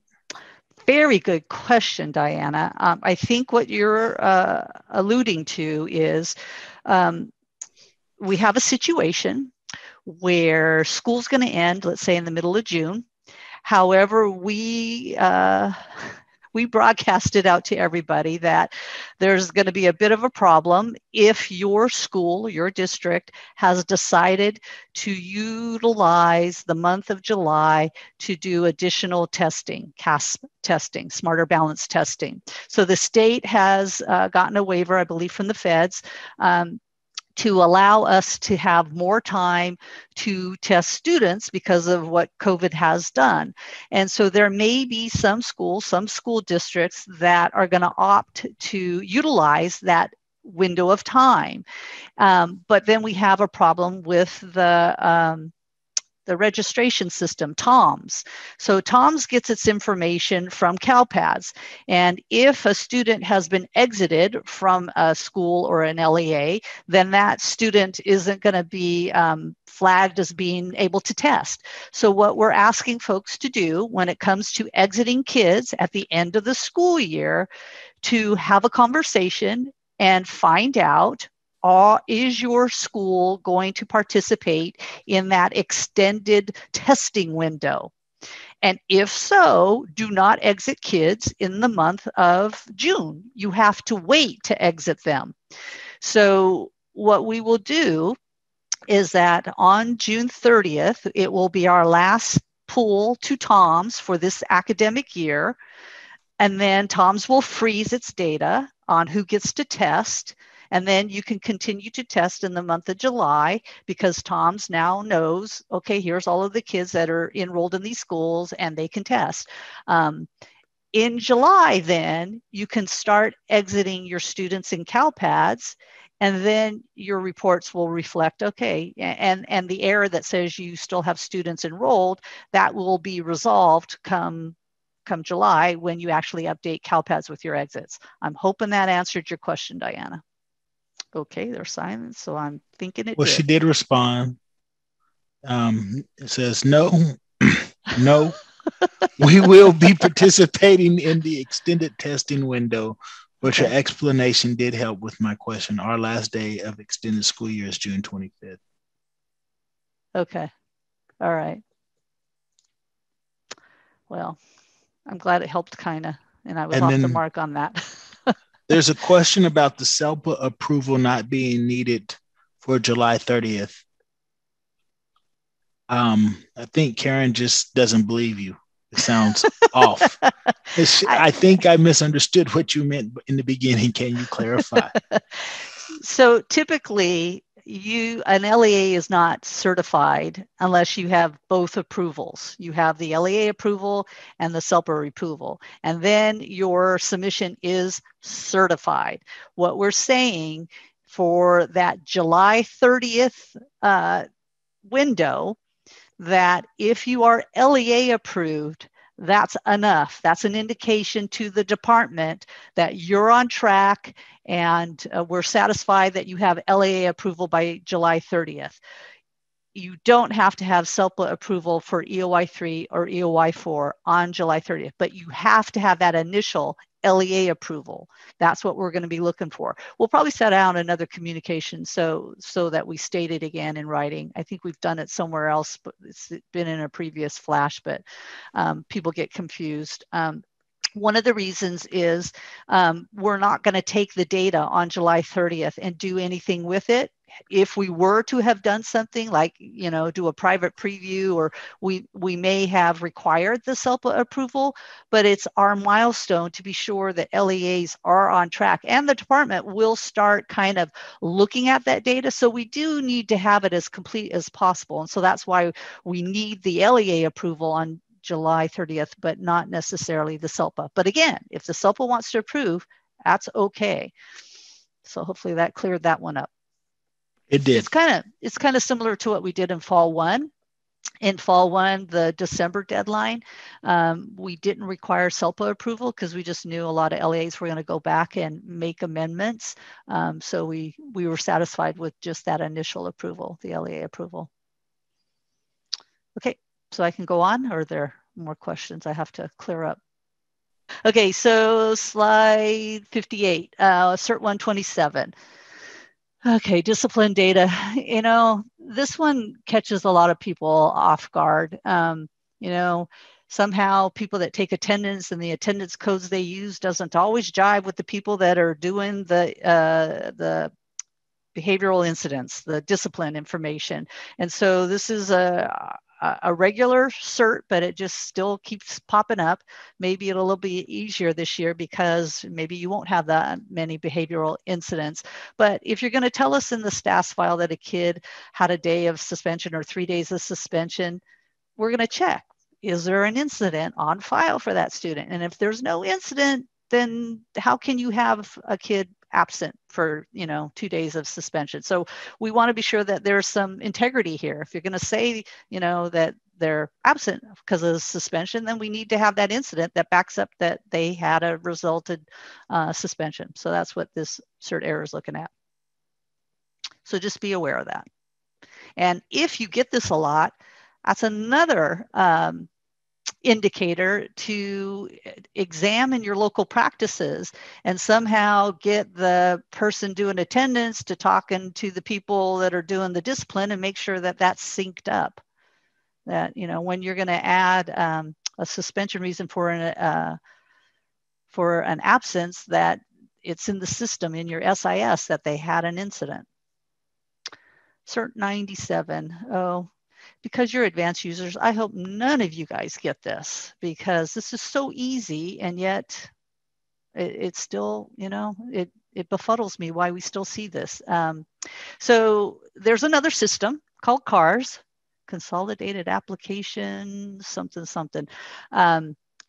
Very good question, Diana. I think what you're alluding to is we have a situation where school's going to end, let's say in the middle of June. However, we broadcasted out to everybody that there's going to be a bit of a problem if your school, your district, has decided to utilize the month of July to do additional testing, CASP testing, smarter balance testing. So the state has gotten a waiver, I believe, from the feds to allow us to have more time to test students because of what COVID has done. And so there may be some schools, some school districts that are going to opt to utilize that window of time. But then we have a problem with the registration system, TOMS. So TOMS gets its information from CalPAS. And if a student has been exited from a school or an LEA, then that student isn't going to be flagged as being able to test. So what we're asking folks to do when it comes to exiting kids at the end of the school year, to have a conversation and find out, is your school going to participate in that extended testing window? And if so, do not exit kids in the month of June. You have to wait to exit them. So what we will do is that on June 30th, it will be our last pull to TOMS for this academic year. And then TOMS will freeze its data on who gets to test. And then you can continue to test in the month of July because TOMS now knows, okay, here's all of the kids that are enrolled in these schools and they can test. In July, then you can start exiting your students in CalPads, and then your reports will reflect, okay, and the error that says you still have students enrolled, that will be resolved come July when you actually update CalPads with your exits. I'm hoping that answered your question, Diana. Okay, there's silence, so I'm thinking it did. She did respond. It says, no, no, we will be participating in the extended testing window, but your explanation did help with my question. Our last day of extended school year is June 25th. Okay, all right. Well, I'm glad it helped kind of, and I was off the mark on that. There's a question about the SELPA approval not being needed for July 30th. I think Karen just doesn't believe you. It sounds off. I think I misunderstood what you meant in the beginning. Can you clarify? So typically, an LEA is not certified unless you have both approvals. You have the LEA approval and the SELPA approval, and then your submission is certified. What we're saying for that July 30th window, that if you are LEA approved, that's enough. That's an indication to the department that you're on track, and we're satisfied that you have LEA approval by July 30th. You don't have to have SELPA approval for EOY 3 or EOY 4 on July 30th, but you have to have that initial LEA approval. That's what we're going to be looking for. We'll probably set out another communication so that we state it again in writing. I think we've done it somewhere else, but it's been in a previous flash, but people get confused. One of the reasons is we're not going to take the data on July 30th and do anything with it. If we were to have done something like, do a private preview, or we may have required the SELPA approval, but it's our milestone to be sure that LEAs are on track, and the department will start kind of looking at that data. So we do need to have it as complete as possible. And so that's why we need the LEA approval on July 30th, but not necessarily the SELPA. But again, if the SELPA wants to approve, that's okay. So hopefully that cleared that one up. It did. It's kind of similar to what we did in Fall 1. In Fall 1, the December deadline, we didn't require SELPA approval because we just knew a lot of LEAs were going to go back and make amendments. So we were satisfied with just that initial approval, the LEA approval. Okay, so I can go on, or are there more questions I have to clear up? Okay, so slide 58, CERT127. Okay, discipline data. This one catches a lot of people off guard. Somehow people that take attendance and the attendance codes they use doesn't always jive with the people that are doing the behavioral incidents, the discipline information. And so this is a regular CERT, but it just still keeps popping up. Maybe it'll be easier this year because maybe you won't have that many behavioral incidents. But if you're going to tell us in the status file that a kid had a day of suspension or 3 days of suspension, we're going to check, is there an incident on file for that student? And if there's no incident, then how can you have a kid absent for 2 days of suspension? So we want to be sure that there's some integrity here. If you're going to say that they're absent because of suspension, then we need to have that incident that backs up that they had a resulted suspension. So that's what this CERT error is looking at. So just be aware of that. And if you get this a lot, that's another indicator to examine your local practices and somehow get the person doing attendance to talking to the people that are doing the discipline and make sure that that's synced up. That, when you're going to add a suspension reason for an absence, that it's in the system in your SIS that they had an incident. CERT 97. Oh, because you're advanced users, I hope none of you guys get this, because this is so easy, and yet it's still, it befuddles me why we still see this. So there's another system called CARS, Consolidated Application something.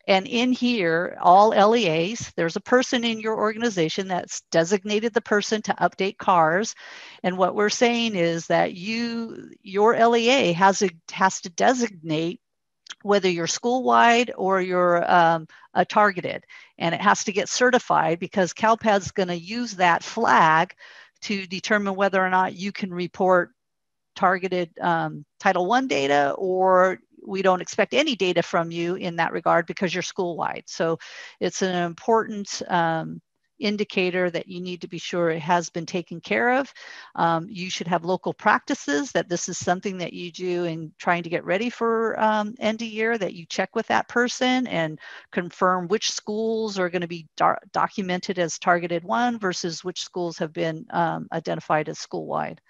And in here, all LEAs, there's a person in your organization that's designated the person to update CARs. And what we're saying is that your LEA has to designate whether you're school-wide or you're targeted. And it has to get certified because CalPAD's going to use that flag to determine whether or not you can report targeted Title I data, or we don't expect any data from you in that regard because you're school-wide. So it's an important indicator that you need to be sure it has been taken care of. You should have local practices that this is something that you do in trying to get ready for end of year, that you check with that person and confirm which schools are going to be documented as targeted one versus which schools have been identified as school-wide.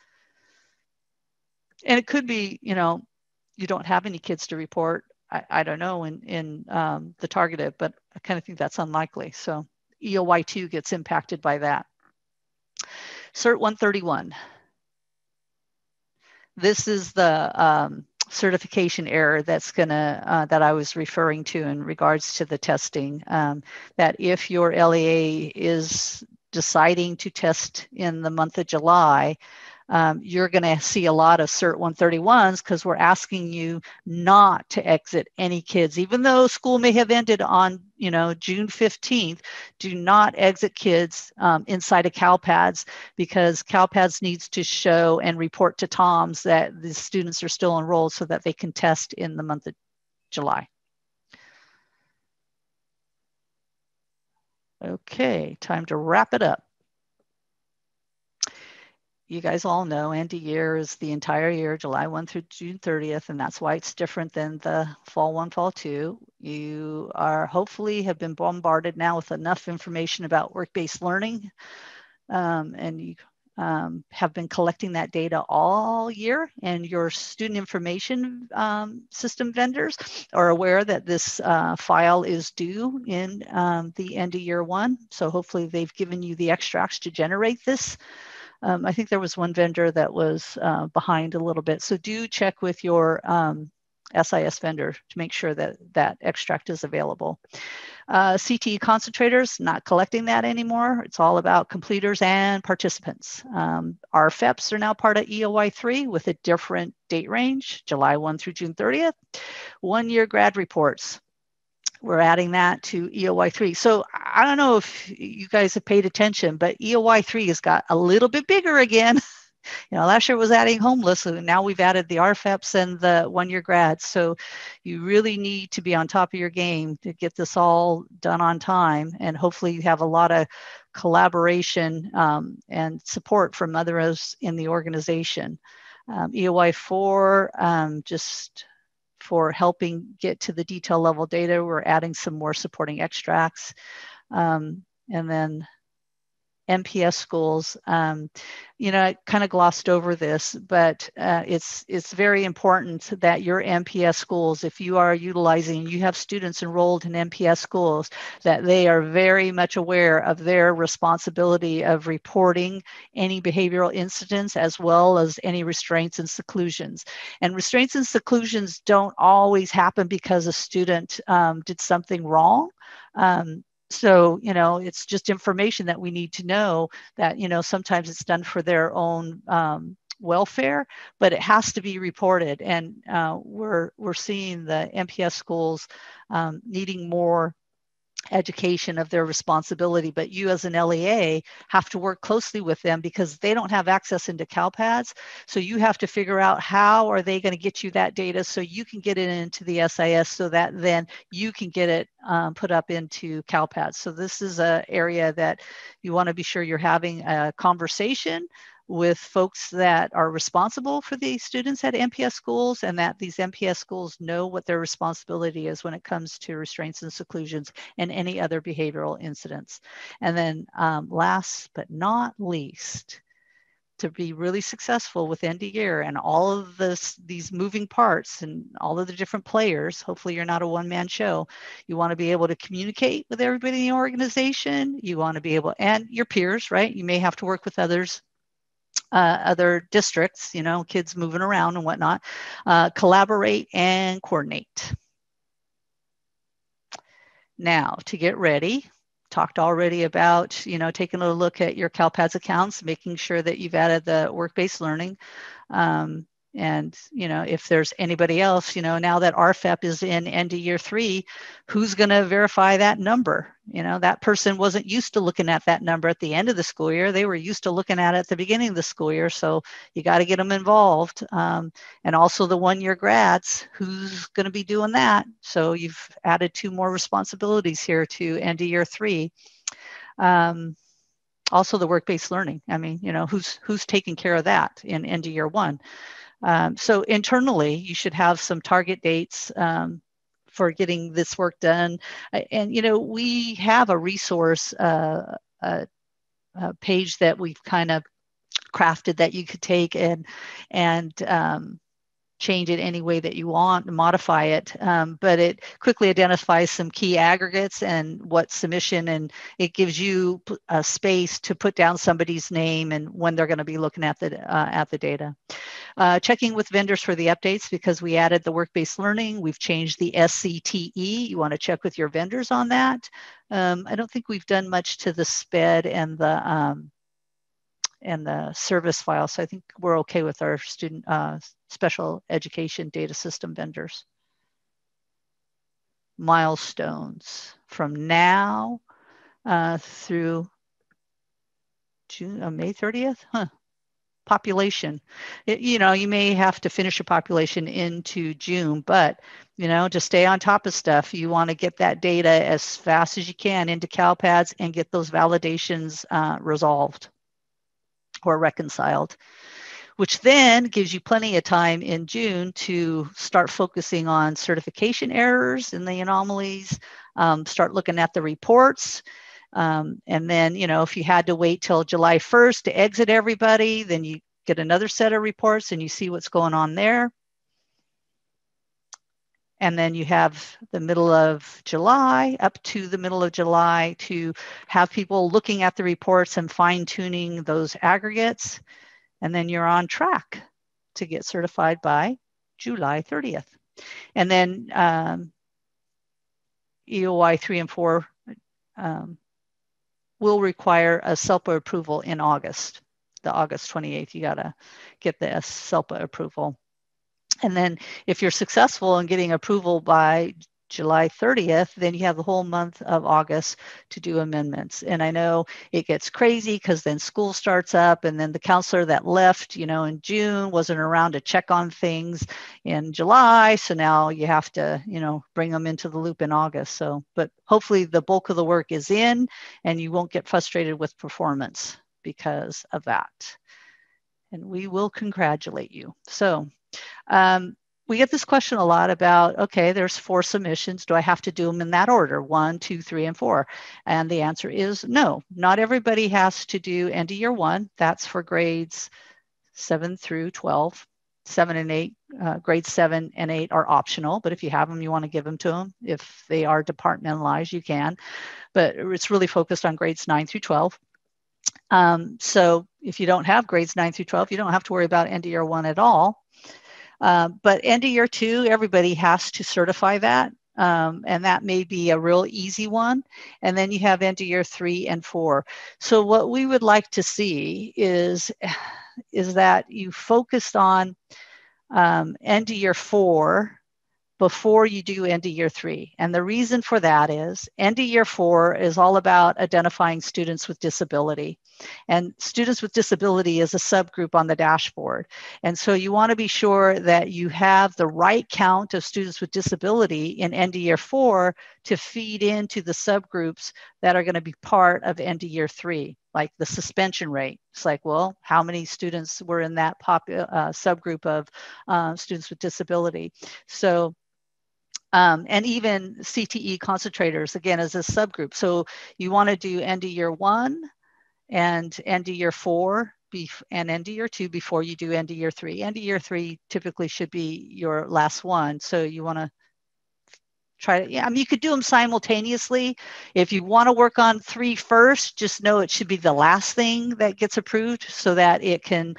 And it could be, you know, you don't have any kids to report. I don't know in the targeted, but I kind of think that's unlikely. So EOY 2 gets impacted by that. CERT 131. This is the certification error that's gonna that I was referring to in regards to the testing. That if your LEA is deciding to test in the month of July, you're going to see a lot of CERT 131s because we're asking you not to exit any kids, even though school may have ended on, you know, June 15th. Do not exit kids inside of CalPADS, because CalPADS needs to show and report to TOMS that the students are still enrolled so that they can test in the month of July. Okay, time to wrap it up. You guys all know end of year is the entire year, July 1 through June 30th, and that's why it's different than the fall 1, fall 2. You are hopefully have been bombarded now with enough information about work-based learning, and you have been collecting that data all year, and your student information system vendors are aware that this file is due in the end of year 1. So hopefully they've given you the extracts to generate this. I think there was one vendor that was behind a little bit. So do check with your SIS vendor to make sure that that extract is available. CTE concentrators, not collecting that anymore. It's all about completers and participants. RFEPs are now part of EOY 3 with a different date range, July 1 through June 30th. 1 year grad reports. We're adding that to EOY 3. So I don't know if you guys have paid attention, but EOY 3 has got a little bit bigger again. You know, last year was adding homeless, and now we've added the RFEPs and the 1 year grads. So you really need to be on top of your game to get this all done on time. And hopefully you have a lot of collaboration and support from others in the organization. EOY 4, just for helping get to the detail level data, we're adding some more supporting extracts. And then MPS schools, you know, I kind of glossed over this, but it's very important that your MPS schools, if you are utilizing, you have students enrolled in MPS schools, that they are very much aware of their responsibility of reporting any behavioral incidents as well as any restraints and seclusions. And restraints and seclusions don't always happen because a student did something wrong. So, you know, it's just information that we need to know that, you know, sometimes it's done for their own welfare, but it has to be reported. And we're seeing the MPS schools needing more education of their responsibility, but you as an LEA have to work closely with them because they don't have access into CalPADS. So you have to figure out how are they going to get you that data so you can get it into the SIS so that then you can get it put up into CalPADS. So this is an area that you want to be sure you're having a conversation with folks that are responsible for the students at MPS schools, and that these MPS schools know what their responsibility is when it comes to restraints and seclusions and any other behavioral incidents. And then last but not least, to be really successful with end of year and all of these moving parts and all of the different players, hopefully you're not a one-man show. You want to be able to communicate with everybody in the organization. You want to be able, and your peers, right? You may have to work with others, other districts, you know, kids moving around and whatnot, collaborate and coordinate. Now, to get ready, talked already about, you know, taking a look at your CalPADS accounts, making sure that you've added the work-based learning. And, you know, if there's anybody else, you know, now that RFEP is in end of year 3, who's going to verify that number? You know, that person wasn't used to looking at that number at the end of the school year. They were used to looking at it at the beginning of the school year. So you got to get them involved. And also the one-year grads, who's going to be doing that? So you've added 2 more responsibilities here to end of year 3. Also the work-based learning. I mean, you know, who's taking care of that in end of year 1? So internally, you should have some target dates for getting this work done. And, you know, we have a resource page that we've kind of crafted that you could take and change it any way that you want, modify it, but it quickly identifies some key aggregates and what submission, and it gives you a space to put down somebody's name and when they're going to be looking at the data. Checking with vendors for the updates, because we added the work-based learning. We've changed the SCTE. You want to check with your vendors on that. I don't think we've done much to the SPED and the service file. So I think we're okay with our student special education data system vendors. Milestones from now through May 30th. Population. You know, you may have to finish your population into June, but, you know, to stay on top of stuff, you want to get that data as fast as you can into CalPADS and get those validations resolved or reconciled, which then gives you plenty of time in June to start focusing on certification errors and the anomalies, start looking at the reports. And then, you know, if you had to wait till July 1st to exit everybody, then you get another set of reports and you see what's going on there. And then you have the middle of July, up to the middle of July, to have people looking at the reports and fine-tuning those aggregates. And then you're on track to get certified by July 30th. And then EOY 3 and 4 will require a SELPA approval in August. The August 28th, you gotta get the SELPA approval. And then if you're successful in getting approval by July 30th, then you have the whole month of August to do amendments. And I know it gets crazy because then school starts up, and then the counselor that left, you know, in June wasn't around to check on things in July. So now you have to, you know, bring them into the loop in August. So, but hopefully the bulk of the work is in and you won't get frustrated with performance because of that. And we will congratulate you. So, we get this question a lot about, okay, there's 4 submissions. Do I have to do them in that order? 1, 2, 3, and 4. And the answer is no. Not everybody has to do end of year 1. That's for grades 7 through 12. 7 and 8, grades 7 and 8 are optional, but if you have them, you want to give them to them. If they are departmentalized, you can. But it's really focused on grades 9 through 12. So if you don't have grades 9 through 12, you don't have to worry about end of year 1 at all. But end of year 2, everybody has to certify that. And that may be a real easy one. And then you have end of year 3 and 4. So what we would like to see is that you focused on end of year 4 before you do end of year 3. And the reason for that is end of year 4 is all about identifying students with disability. And students with disability is a subgroup on the dashboard. And so you want to be sure that you have the right count of students with disability in end of year 4 to feed into the subgroups that are going to be part of end of year 3, like the suspension rate. It's like, well, how many students were in that subgroup of students with disability? So and even CTE concentrators, again, as a subgroup. So you want to do end of year 1 and end of year 4 and end of year 2 before you do end of year 3. End of year 3 typically should be your last one. So you want to try to, yeah, I mean, you could do them simultaneously. If you want to work on 3 first, just know it should be the last thing that gets approved so that it can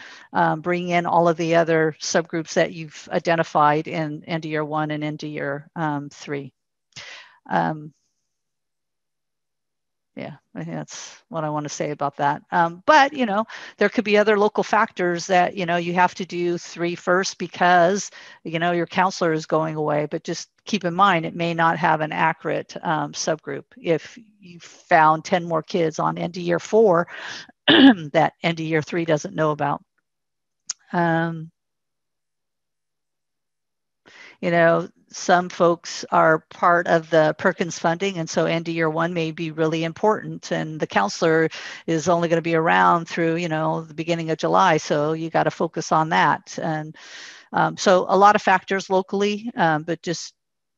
bring in all of the other subgroups that you've identified in end of year 1 and end of year 3. Yeah, I think that's what I want to say about that. But, you know, there could be other local factors that, you know, you have to do 3 first because, you know, your counselor is going away. But just keep in mind, it may not have an accurate subgroup. If you found 10 more kids on end of year 4 that end of year 3 doesn't know about. You know, some folks are part of the Perkins funding, and so end of year 1 may be really important, and the counselor is only going to be around through, you know, the beginning of July, so you got to focus on that. And so a lot of factors locally, but just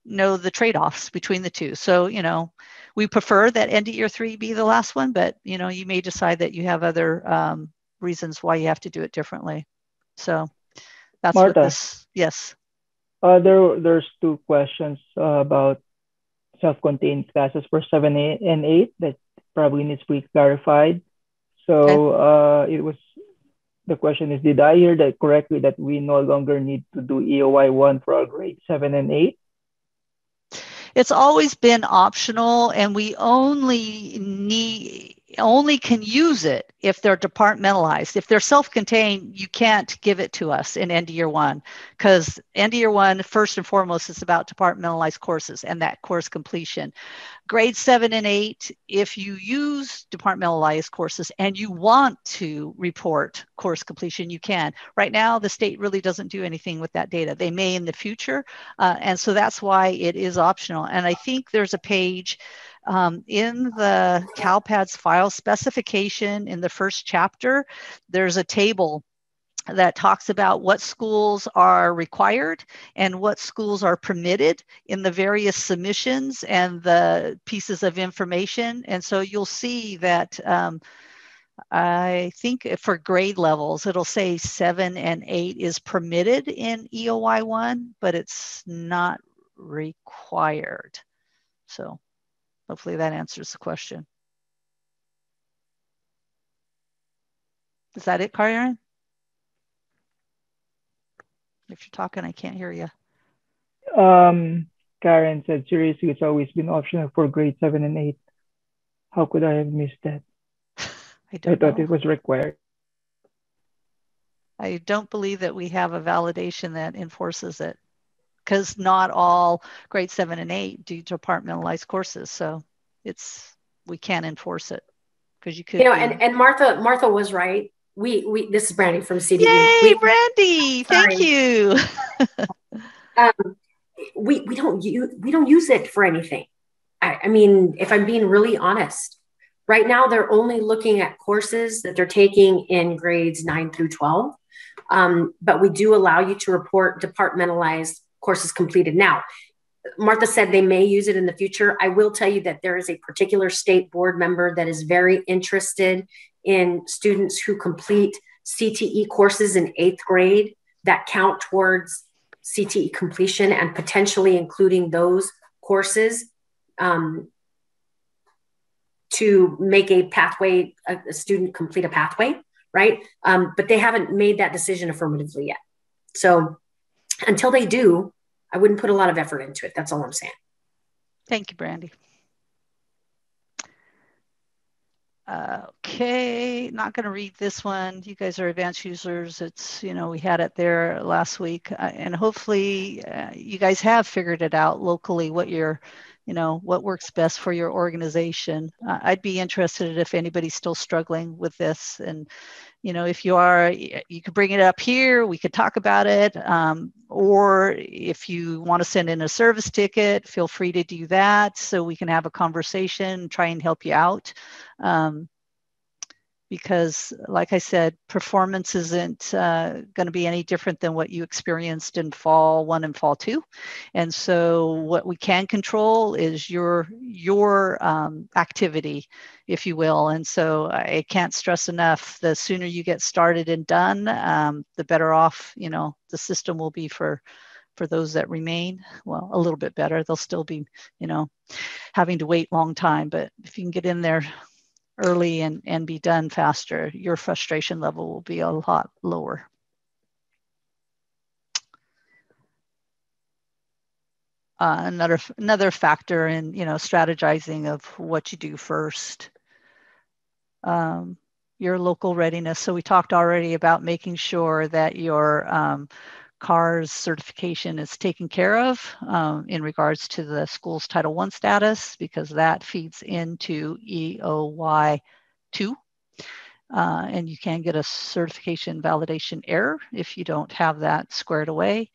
know the trade-offs between the two. So, you know, we prefer that end of year 3 be the last one, but, you know, you may decide that you have other reasons why you have to do it differently. So that's Martha, what this, yes. There's 2 questions about self-contained classes for 7 and 8 that probably needs to be clarified. So the question is, did I hear that correctly that we no longer need to do EOY 1 for our grade 7 and 8? It's always been optional, and we only can use it if they're departmentalized. If they're self-contained, you can't give it to us in end of year 1, because end of year 1, first and foremost, is about departmentalized courses and that course completion. Grade 7 and 8, if you use departmentalized courses and you want to report course completion, you can. Right now, the state really doesn't do anything with that data. They may in the future, and so that's why it is optional. And I think there's a page in the CalPADS file specification in the first chapter. There's a table that talks about what schools are required and what schools are permitted in the various submissions and the pieces of information. And so you'll see that I think for grade levels, it'll say 7 and 8 is permitted in EOY 1, but it's not required. So hopefully that answers the question. Is that it, Karen? If you're talking, I can't hear you. Karen said, seriously, it's always been optional for grade 7 and 8. How could I have missed that? I thought it was required. I don't believe that we have a validation that enforces it, because not all grade 7 and 8 do departmentalized courses. So we can't enforce it, because you could. You know, and Martha was right. This is Brandy from CDE. Yay, Brandy! Thank you. We don't use it for anything. I mean, if I'm being really honest, right now they're only looking at courses that they're taking in grades 9 through 12. But we do allow you to report departmentalized courses completed. Now, Martha said they may use it in the future. I will tell you that there is a particular state board member that is very interested in students who complete CTE courses in 8th grade that count towards CTE completion, and potentially including those courses to make a pathway, a student complete a pathway, right? But they haven't made that decision affirmatively yet. So until they do, I wouldn't put a lot of effort into it. That's all I'm saying. Thank you, Brandy. Okay, not going to read this one. You guys are advanced users. It's, you know, we had it there last week, and hopefully you guys have figured it out locally, what you're, you know, what works best for your organization. I'd be interested if anybody's still struggling with this, and you know, if you are, you could bring it up here, we could talk about it. Or if you want to send in a service ticket, feel free to do that so we can have a conversation, try and help you out. Because like I said, performance isn't going to be any different than what you experienced in fall 1 and fall 2. And so what we can control is your activity, if you will. And so I can't stress enough, the sooner you get started and done, the better off, you know, the system will be for those that remain. Well, a little bit better. They'll still be, you know, having to wait a long time, but if you can get in there early and be done faster, your frustration level will be a lot lower. another factor in, strategizing of what you do first. Your local readiness. So we talked already about making sure that your CARS certification is taken care of in regards to the school's Title I status, because that feeds into EOY 2. And you can get a certification validation error if you don't have that squared away.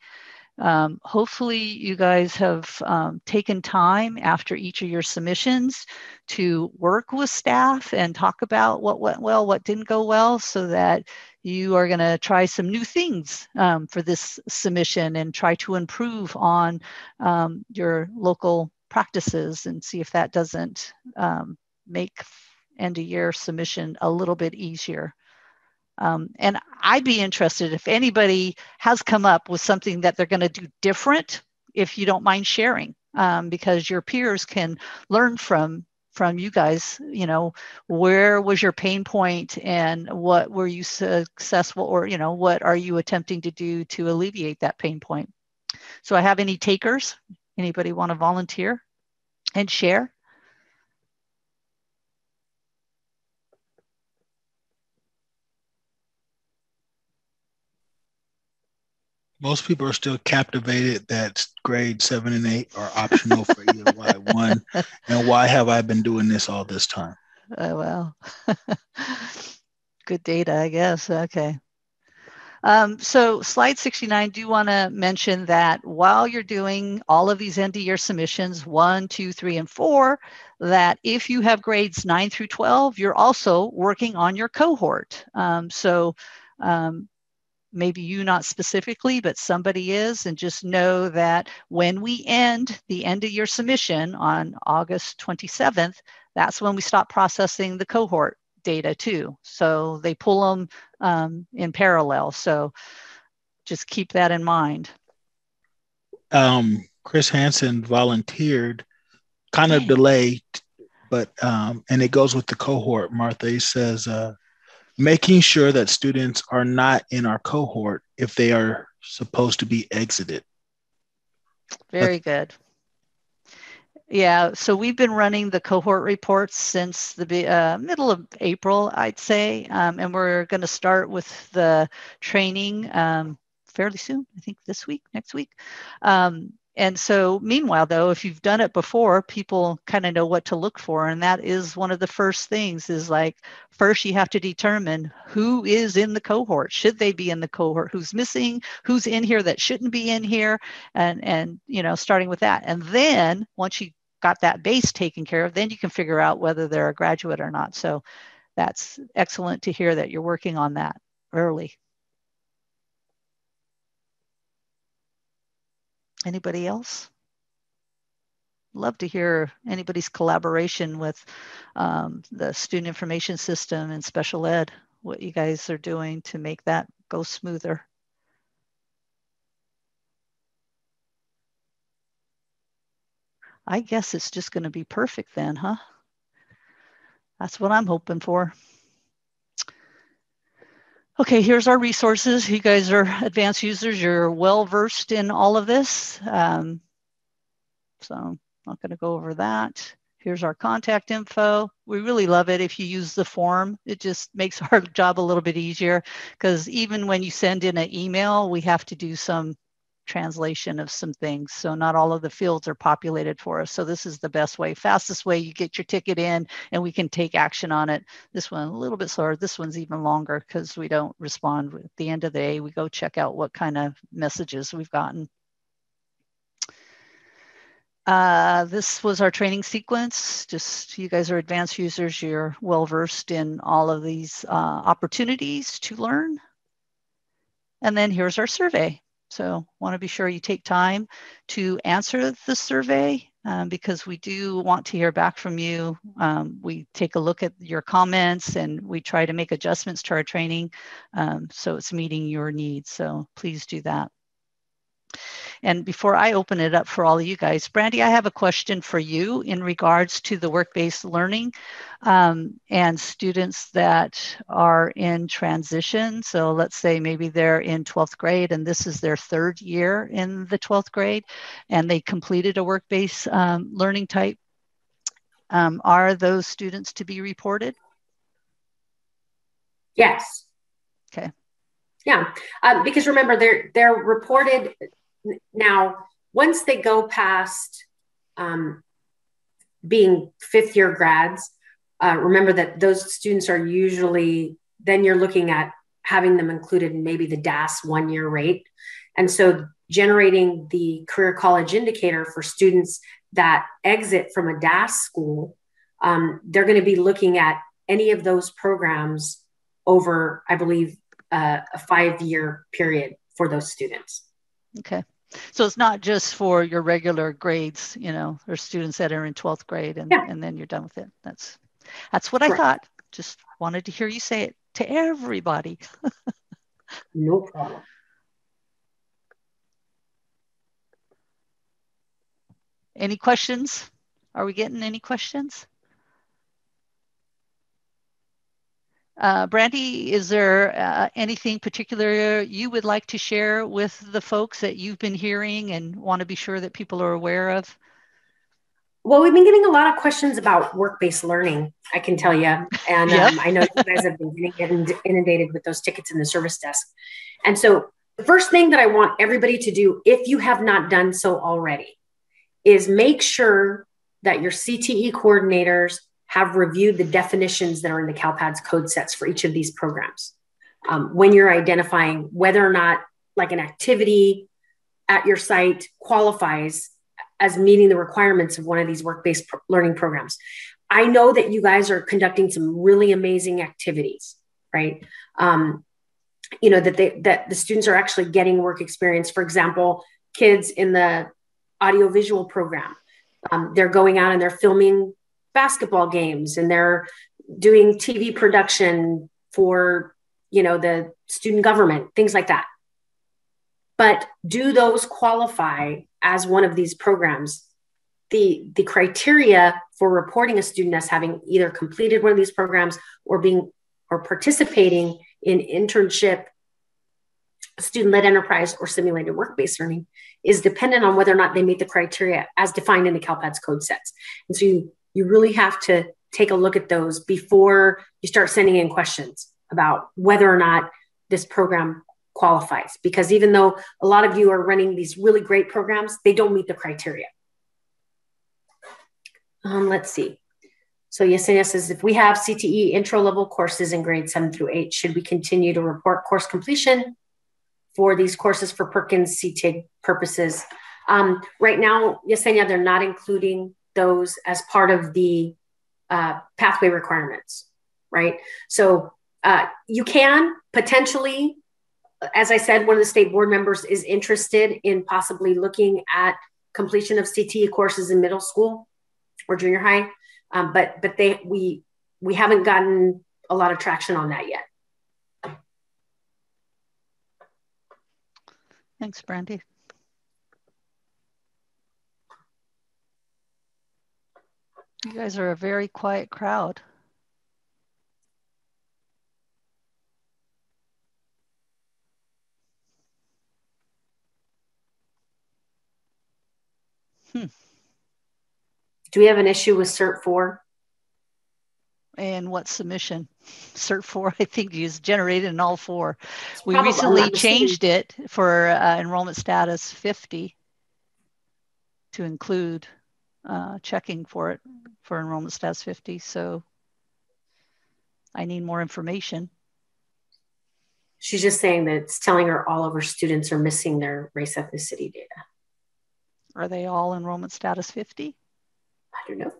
Hopefully you guys have taken time after each of your submissions to work with staff and talk about what went well, what didn't go well, so that you are going to try some new things for this submission and try to improve on your local practices and see if that doesn't make end of year submission a little bit easier. And I'd be interested if anybody has come up with something that they're going to do different, if you don't mind sharing, because your peers can learn from you guys. Where was your pain point and what were you successful, or what are you attempting to do to alleviate that pain point? So I have any takers? Anybody want to volunteer and share? Most people are still captivated that grade 7 and 8 are optional for EOY 1. And why have I been doing this all this time? Oh, well, good data, I guess. Okay. So slide 69, do want to mention that while you're doing all of these end of year submissions, 1, 2, 3, and 4, that if you have grades 9 through 12, you're also working on your cohort. Maybe you not specifically, but somebody is, and just know that when we end the end of year submission on August 27th, that's when we stop processing the cohort data too. So they pull them in parallel. So just keep that in mind. Chris Hansen volunteered, kind of delayed, but, and it goes with the cohort, Martha. He says, making sure that students are not in our cohort if they are supposed to be exited. Very good. Yeah, so we've been running the cohort reports since the middle of April, I'd say, and we're going to start with the training fairly soon, I think this week, next week. And so meanwhile, though, if you've done it before, people kind of know what to look for. And that is one of the first things is like, first you have to determine who is in the cohort. Should they be in the cohort? Who's missing? Who's in here that shouldn't be in here? And starting with that. And then once you got that base taken care of, then you can figure out whether they're a graduate or not. So that's excellent to hear that you're working on that early. Anybody else? Love to hear anybody's collaboration with the student information system and special ed, what you guys are doing to make that go smoother. I guess it's just going to be perfect then, huh? That's what I'm hoping for. Okay, here's our resources. You guys are advanced users. You're well-versed in all of this. So I'm not going to go over that. Here's our contact info. We really love it if you use the form. It just makes our job a little bit easier, because even when you send in an email, we have to do some translation of some things. So not all of the fields are populated for us. So this is the best way, fastest way. You get your ticket in and we can take action on it. This one a little bit slower. This one's even longer because we don't respond at the end of the day. We go check out what kind of messages we've gotten. This was our training sequence. Just you guys are advanced users. You're well-versed in all of these opportunities to learn. And then here's our survey. So want to be sure you take time to answer the survey because we do want to hear back from you. We take a look at your comments and we try to make adjustments to our training so it's meeting your needs. So please do that. And before I open it up for all of you guys, Brandy, I have a question for you in regards to the work-based learning and students that are in transition. So let's say maybe they're in 12th grade and this is their third year in the 12th grade and they completed a work-based learning type. Are those students to be reported? Yes. Okay. Yeah, because remember, they're reported now. Once they go past being fifth-year grads, remember that those students are usually, then you're looking at having them included in maybe the DAS one-year rate. And so generating the career college indicator for students that exit from a DAS school, they're going to be looking at any of those programs over, I believe, a 5-year period for those students. Okay. So it's not just for your regular grades, you know, or students that are in 12th grade and then you're done with it. That's what I thought. Just wanted to hear you say it to everybody. No problem. Any questions? Are we getting any questions? Brandy, is there anything particular you would like to share with the folks that you've been hearing and want to be sure that people are aware of? Well, we've been getting a lot of questions about work-based learning, I can tell you. And I know you guys have been getting inundated with those tickets in the service desk. And so the first thing that I want everybody to do, if you have not done so already, is make sure that your CTE coordinators have reviewed the definitions that are in the CalPADS code sets for each of these programs. When you're identifying whether or not like an activity at your site qualifies as meeting the requirements of one of these work-based learning programs. I know that you guys are conducting some really amazing activities, right? You know, that the students are actually getting work experience. For example, kids in the audiovisual program, they're going out and they're filming basketball games and they're doing TV production for, you know, the student government, things like that. But do those qualify as one of these programs? The criteria for reporting a student as having either completed one of these programs or participating in internship, student-led enterprise, or simulated work-based learning is dependent on whether or not they meet the criteria as defined in the CalPADS code sets. And so you really have to take a look at those before you start sending in questions about whether or not this program qualifies. Because even though a lot of you are running these really great programs, they don't meet the criteria. Let's see. So Yesenia says, if we have CTE intro level courses in grades 7 through 8, should we continue to report course completion for these courses for Perkins CTIG purposes? Right now, Yesenia, they're not including those as part of the pathway requirements, right? So you can potentially, as I said, one of the state board members is interested in possibly looking at completion of CTE courses in middle school or junior high, but we haven't gotten a lot of traction on that yet. Thanks, Brandy. You guys are a very quiet crowd. Do we have an issue with CERT4? And what submission? CERT4, I think, is generated in all 4. We recently changed it for enrollment status 50 to include checking for it for enrollment status 50. So I need more information. She's just saying that it's telling her all of her students are missing their race ethnicity data. Are they all enrollment status 50? I don't know.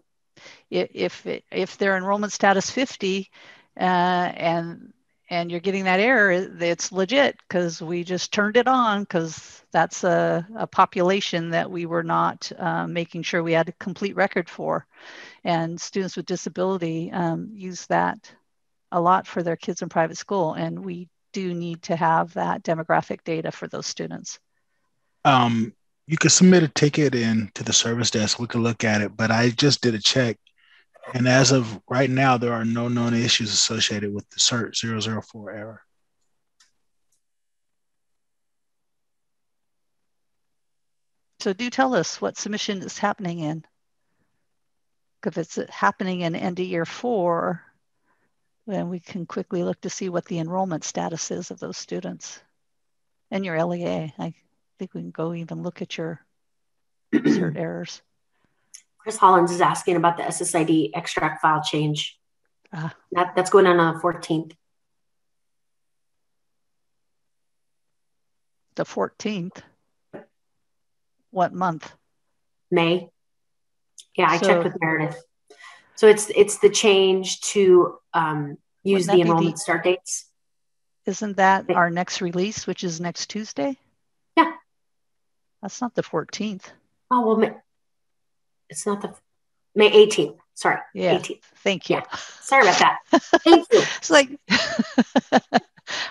If they're enrollment status 50 and you're getting that error, it's legit because we just turned it on because that's a population that we were not making sure we had a complete record for. And students with disability use that a lot for their kids in private school. And we do need to have that demographic data for those students. You could submit a ticket in to the service desk. We could look at it, but I just did a check. And as of right now, there are no known issues associated with the CERT004 error. So do tell us what submission is happening in. If it's happening in end of year 4, then we can quickly look to see what the enrollment status is of those students. And your LEA, I think we can go even look at your CERT errors. Chris Hollins is asking about the SSID extract file change. That's going on the 14th. The 14th? What month? May. Yeah, I checked with Meredith. So it's the change to use the enrollment start dates. Isn't that our next release, which is next Tuesday? Yeah. That's not the 14th. Oh, well, it's not the May 18th. Sorry. Yeah. 18th. Thank you. Yeah. Sorry about that. Thank you. It's like,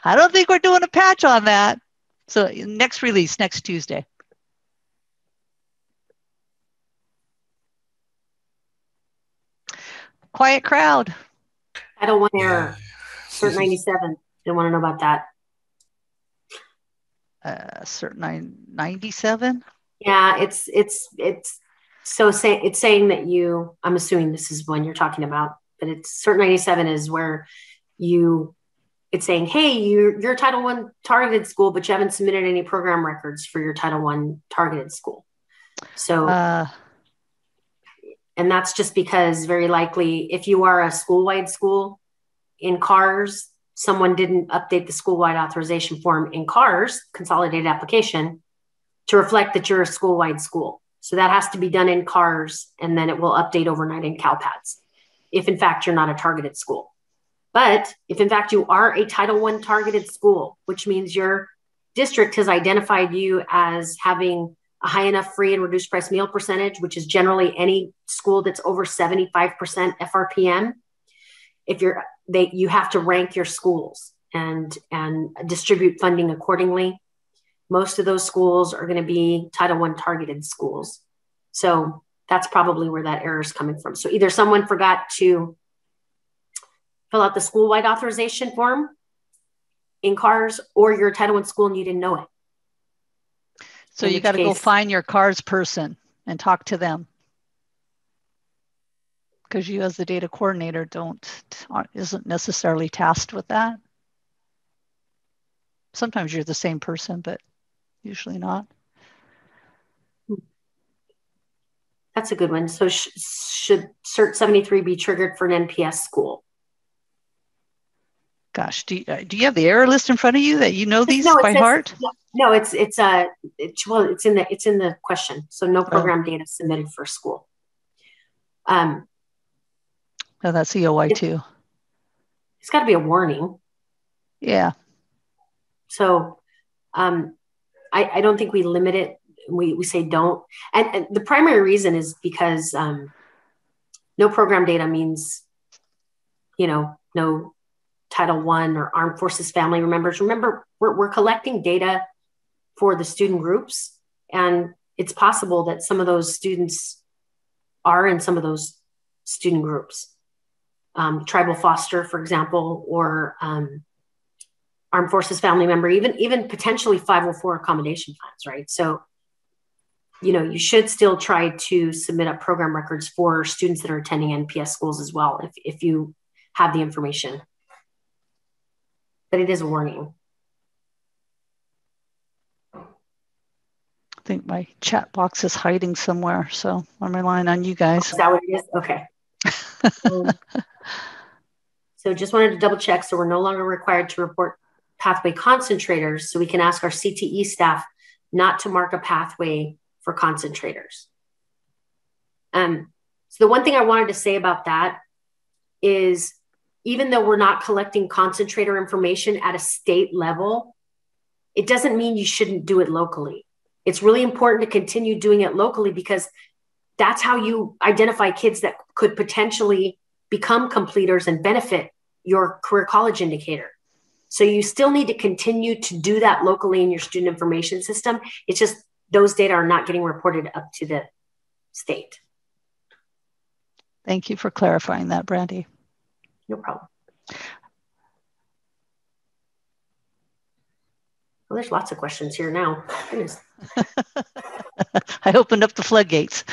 I don't think we're doing a patch on that. So next release, next Tuesday. Quiet crowd. Title 1 error. CERT 97. Didn't want to know about that. CERT 97? Yeah, it's saying that you, I'm assuming this is one you're talking about, but it's CERT 97 is where it's saying, hey, you're a Title I targeted school, but you haven't submitted any program records for your Title I targeted school. So, and that's just because very likely if you are a school-wide school in CARS, someone didn't update the school-wide authorization form in CARS, consolidated application, to reflect that you're a school-wide school. So that has to be done in CARS, and then it will update overnight in CalPADS, if in fact you're not a targeted school. But if in fact you are a Title I targeted school, which means your district has identified you as having a high enough free and reduced price meal percentage, which is generally any school that's over 75% FRPM, you have to rank your schools and distribute funding accordingly. Most of those schools are going to be Title I targeted schools. So that's probably where that error is coming from. So either someone forgot to fill out the school-wide authorization form in CARS, or you're a Title I school and you didn't know it. So you got to go find your CARS person and talk to them, because you as the data coordinator isn't necessarily tasked with that. Sometimes you're the same person, but usually not. That's a good one. So should CERT 73 be triggered for an NPS school? Gosh, do you have the error list in front of you that you know these by heart? No, it's in the question. So no program data submitted for school. Oh, that's EOY too. It's got to be a warning. Yeah. So I don't think we limit it. We say don't. And the primary reason is because no program data means, no Title I or Armed Forces family members. Remember, we're collecting data for the student groups, and it's possible that some of those students are in some of those student groups. Tribal foster, for example, or Armed Forces family member, even potentially 504 accommodation plans, right? So, you should still try to submit up program records for students that are attending NPS schools as well, if you have the information. But it is a warning. I think my chat box is hiding somewhere, so I'm relying on you guys. Is that what it is? Okay. So just wanted to double check. So we're no longer required to report pathway concentrators, so we can ask our CTE staff not to mark a pathway for concentrators. So the one thing I wanted to say about that is, even though we're not collecting concentrator information at a state level, it doesn't mean you shouldn't do it locally. It's really important to continue doing it locally, because that's how you identify kids that could potentially become completers and benefit your career college indicator. So you still need to continue to do that locally in your student information system. It's just those data are not getting reported up to the state. Thank you for clarifying that, Brandy. No problem. Well, there's lots of questions here now. Goodness. I opened up the floodgates.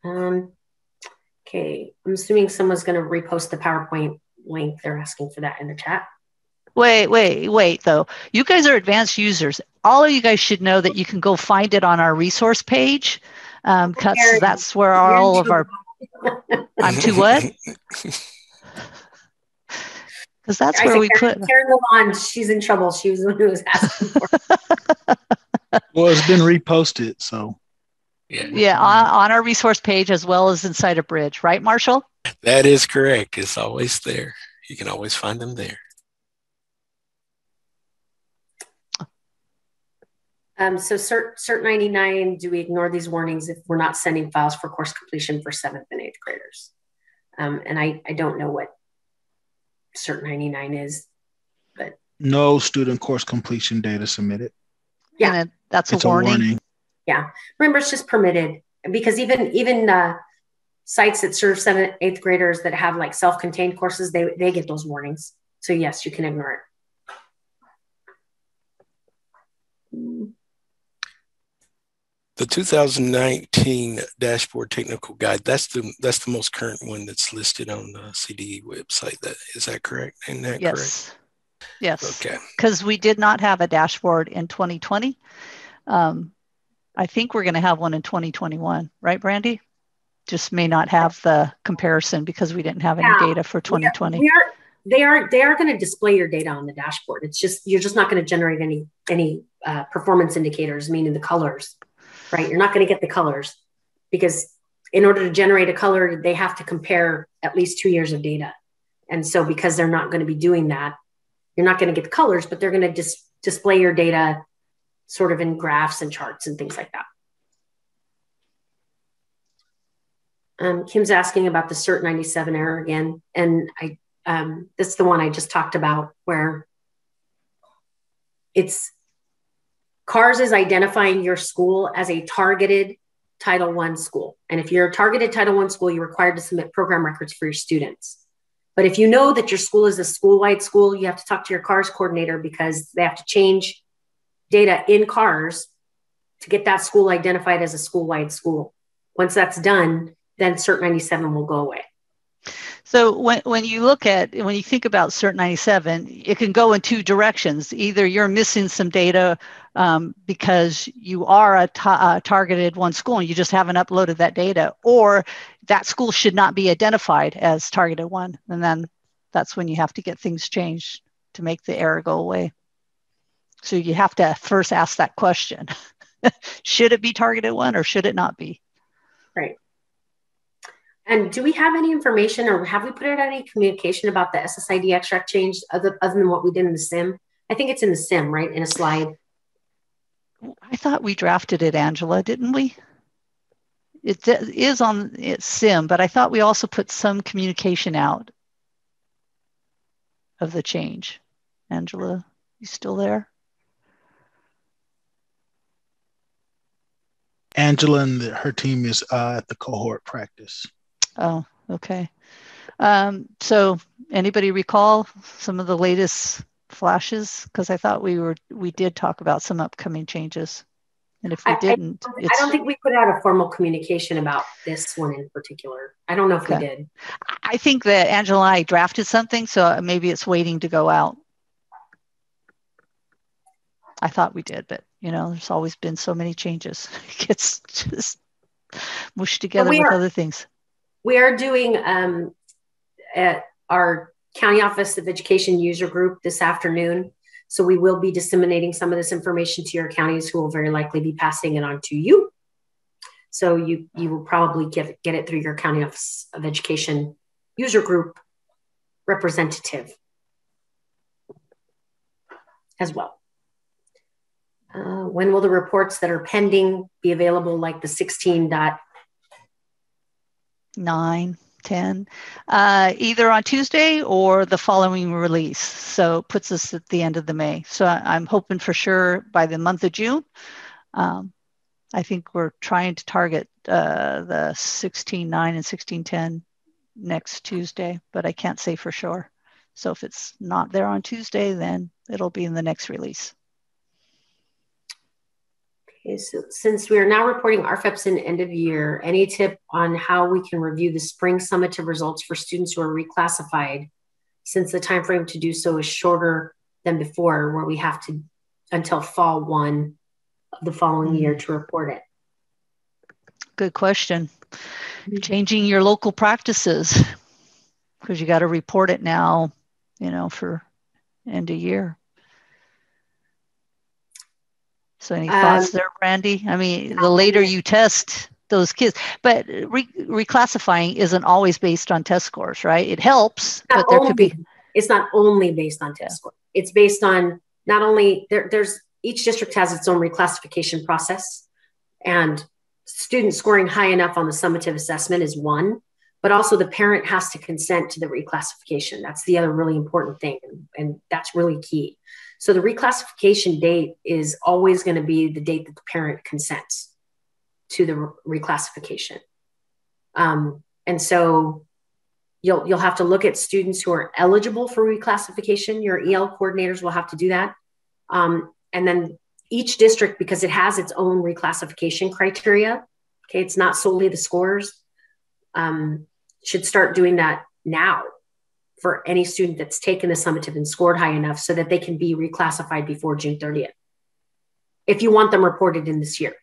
Okay, I'm assuming someone's going to repost the PowerPoint link. They're asking for that in the chat. Wait, though. You guys are advanced users. All of you guys should know that you can go find it on our resource page. Because that's where all of our... I'm too what? Because that's where we put... Karen Lalonde, she's in trouble. She was the one who was asking for it. Well, it's been reposted, so... Yeah, on our resource page as well as inside a bridge. Right, Marshall? That is correct. It's always there. You can always find them there. So CERT 99, do we ignore these warnings if we're not sending files for course completion for 7th and 8th graders? And I don't know what CERT 99 is, but... No student course completion data submitted. Yeah. That's a warning. Yeah. Remember, it's just permitted, because even sites that serve 7th, 8th graders that have like self-contained courses, they get those warnings. So yes, you can ignore it. The 2019 Dashboard Technical Guide, that's the most current one that's listed on the CDE website. Is that correct? Isn't that correct? Yes. Okay. Because we did not have a dashboard in 2020. I think we're going to have one in 2021, right, Brandy? Just may not have the comparison because we didn't have any data for 2020. They are going to display your data on the dashboard. It's just, you're just not going to generate any performance indicators, meaning the colors. Right, you're not going to get the colors, because in order to generate a color, they have to compare at least 2 years of data. And so because they're not going to be doing that, you're not going to get the colors, but they're going to display your data sort of in graphs and charts and things like that. Kim's asking about the CERT 97 error again. And this is the one I just talked about, where it's... CARS is identifying your school as a targeted Title I school. And if you're a targeted Title I school, you're required to submit program records for your students. But if you know that your school is a school-wide school, you have to talk to your CARS coordinator, because they have to change data in CARS to get that school identified as a school-wide school. Once that's done, then CERT 97 will go away. So when you think about CERT 97, it can go in two directions. Either you're missing some data because you are a targeted one school and you just haven't uploaded that data, or that school should not be identified as targeted one. And then that's when you have to get things changed to make the error go away. So you have to first ask that question. Should it be targeted one or should it not be? Right. And do we have any information, or have we put out any communication about the SSID extract change other than what we did in the SIM? I think it's in the SIM, right? In a slide. I thought we drafted it, Angela, didn't we? It is on its SIM, but I thought we also put some communication out of the change. Angela, you still there? Angela and her team is at the cohort practice. Oh, okay. So anybody recall some of the latest flashes? Because I thought we did talk about some upcoming changes. And if we didn't, I don't think we put out a formal communication about this one in particular. I don't know if we did. I think that Angela and I drafted something, so maybe it's waiting to go out. I thought we did, but there's always been so many changes. It gets just mushed together with other things. We are doing at our County Office of Education user group this afternoon. So we will be disseminating some of this information to your counties, who will very likely be passing it on to you. So you will probably get it through your County Office of Education user group representative as well. When will the reports that are pending be available, like the 16.9? 10, either on Tuesday or the following release. So it puts us at the end of the May. So I'm hoping for sure by the month of June. I think we're trying to target the 16.9 and 16.10 next Tuesday, but I can't say for sure. So if it's not there on Tuesday, then it'll be in the next release. Okay, so since we are now reporting RFEPs in end of year, any tip on how we can review the spring summative results for students who are reclassified, since the time frame to do so is shorter than before, where we have to until fall 1 of the following year to report it? Good question. Changing your local practices, because you got to report it now, you know, for end of year. So any thoughts there, Brandy? I mean, the later you test those kids, but reclassifying isn't always based on test scores, right? It helps, but there could be. It's not only based on test score. It's based on not only, there's each district has its own reclassification process, and student scoring high enough on the summative assessment is one, but also the parent has to consent to the reclassification. That's the other really important thing, and that's really key. So the reclassification date is always going to be the date that the parent consents to the reclassification. And so you'll have to look at students who are eligible for reclassification. Your EL coordinators will have to do that. And then each district, because it has its own reclassification criteria, okay, it's not solely the scores, should start doing that now for any student that's taken the summative and scored high enough so that they can be reclassified before June 30th, if you want them reported in this year.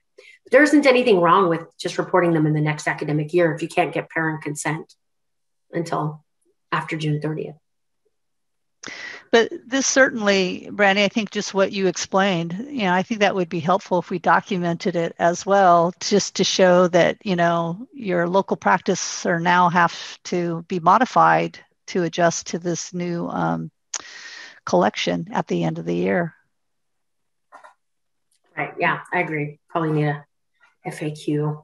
But there isn't anything wrong with just reporting them in the next academic year if you can't get parent consent until after June 30th. But this certainly, Brandy, I think just what you explained, you know, I think that would be helpful if we documented it as well, just to show that, you know, your local practice are now have to be modified to adjust to this new collection at the end of the year. Right, yeah, I agree. Probably need a FAQ.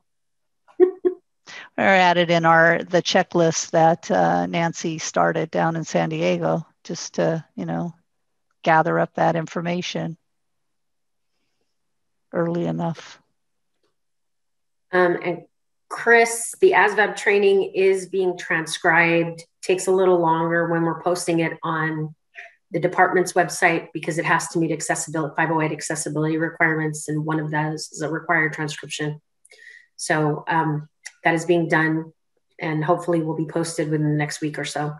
Or added in the checklist that Nancy started down in San Diego, just to, you know, gather up that information early enough. And Chris, the ASVAB training is being transcribed. Takes a little longer when we're posting it on the department's website because it has to meet accessibility, 508 accessibility requirements, and one of those is a required transcription. So that is being done, and hopefully will be posted within the next week or so.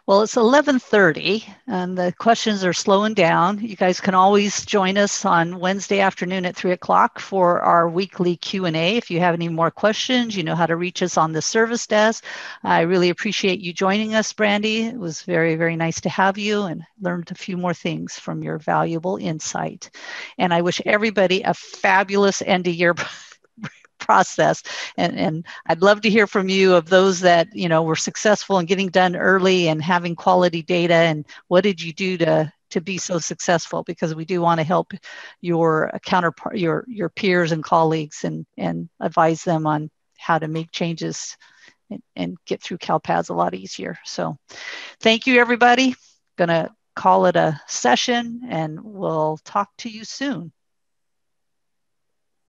Well, it's 11:30 and the questions are slowing down. You guys can always join us on Wednesday afternoon at 3 o'clock for our weekly Q&A. If you have any more questions, you know how to reach us on the service desk. I really appreciate you joining us, Brandy. It was very, very nice to have you and learned a few more things from your valuable insight. And I wish everybody a fabulous end of year process, and I'd love to hear from you of those that, you know, were successful in getting done early and having quality data, and what did you do to be so successful, because we do want to help your counterpart, your peers and colleagues, and advise them on how to make changes and get through CalPADS a lot easier. So thank you, everybody. Gonna call it a session, and we'll talk to you soon.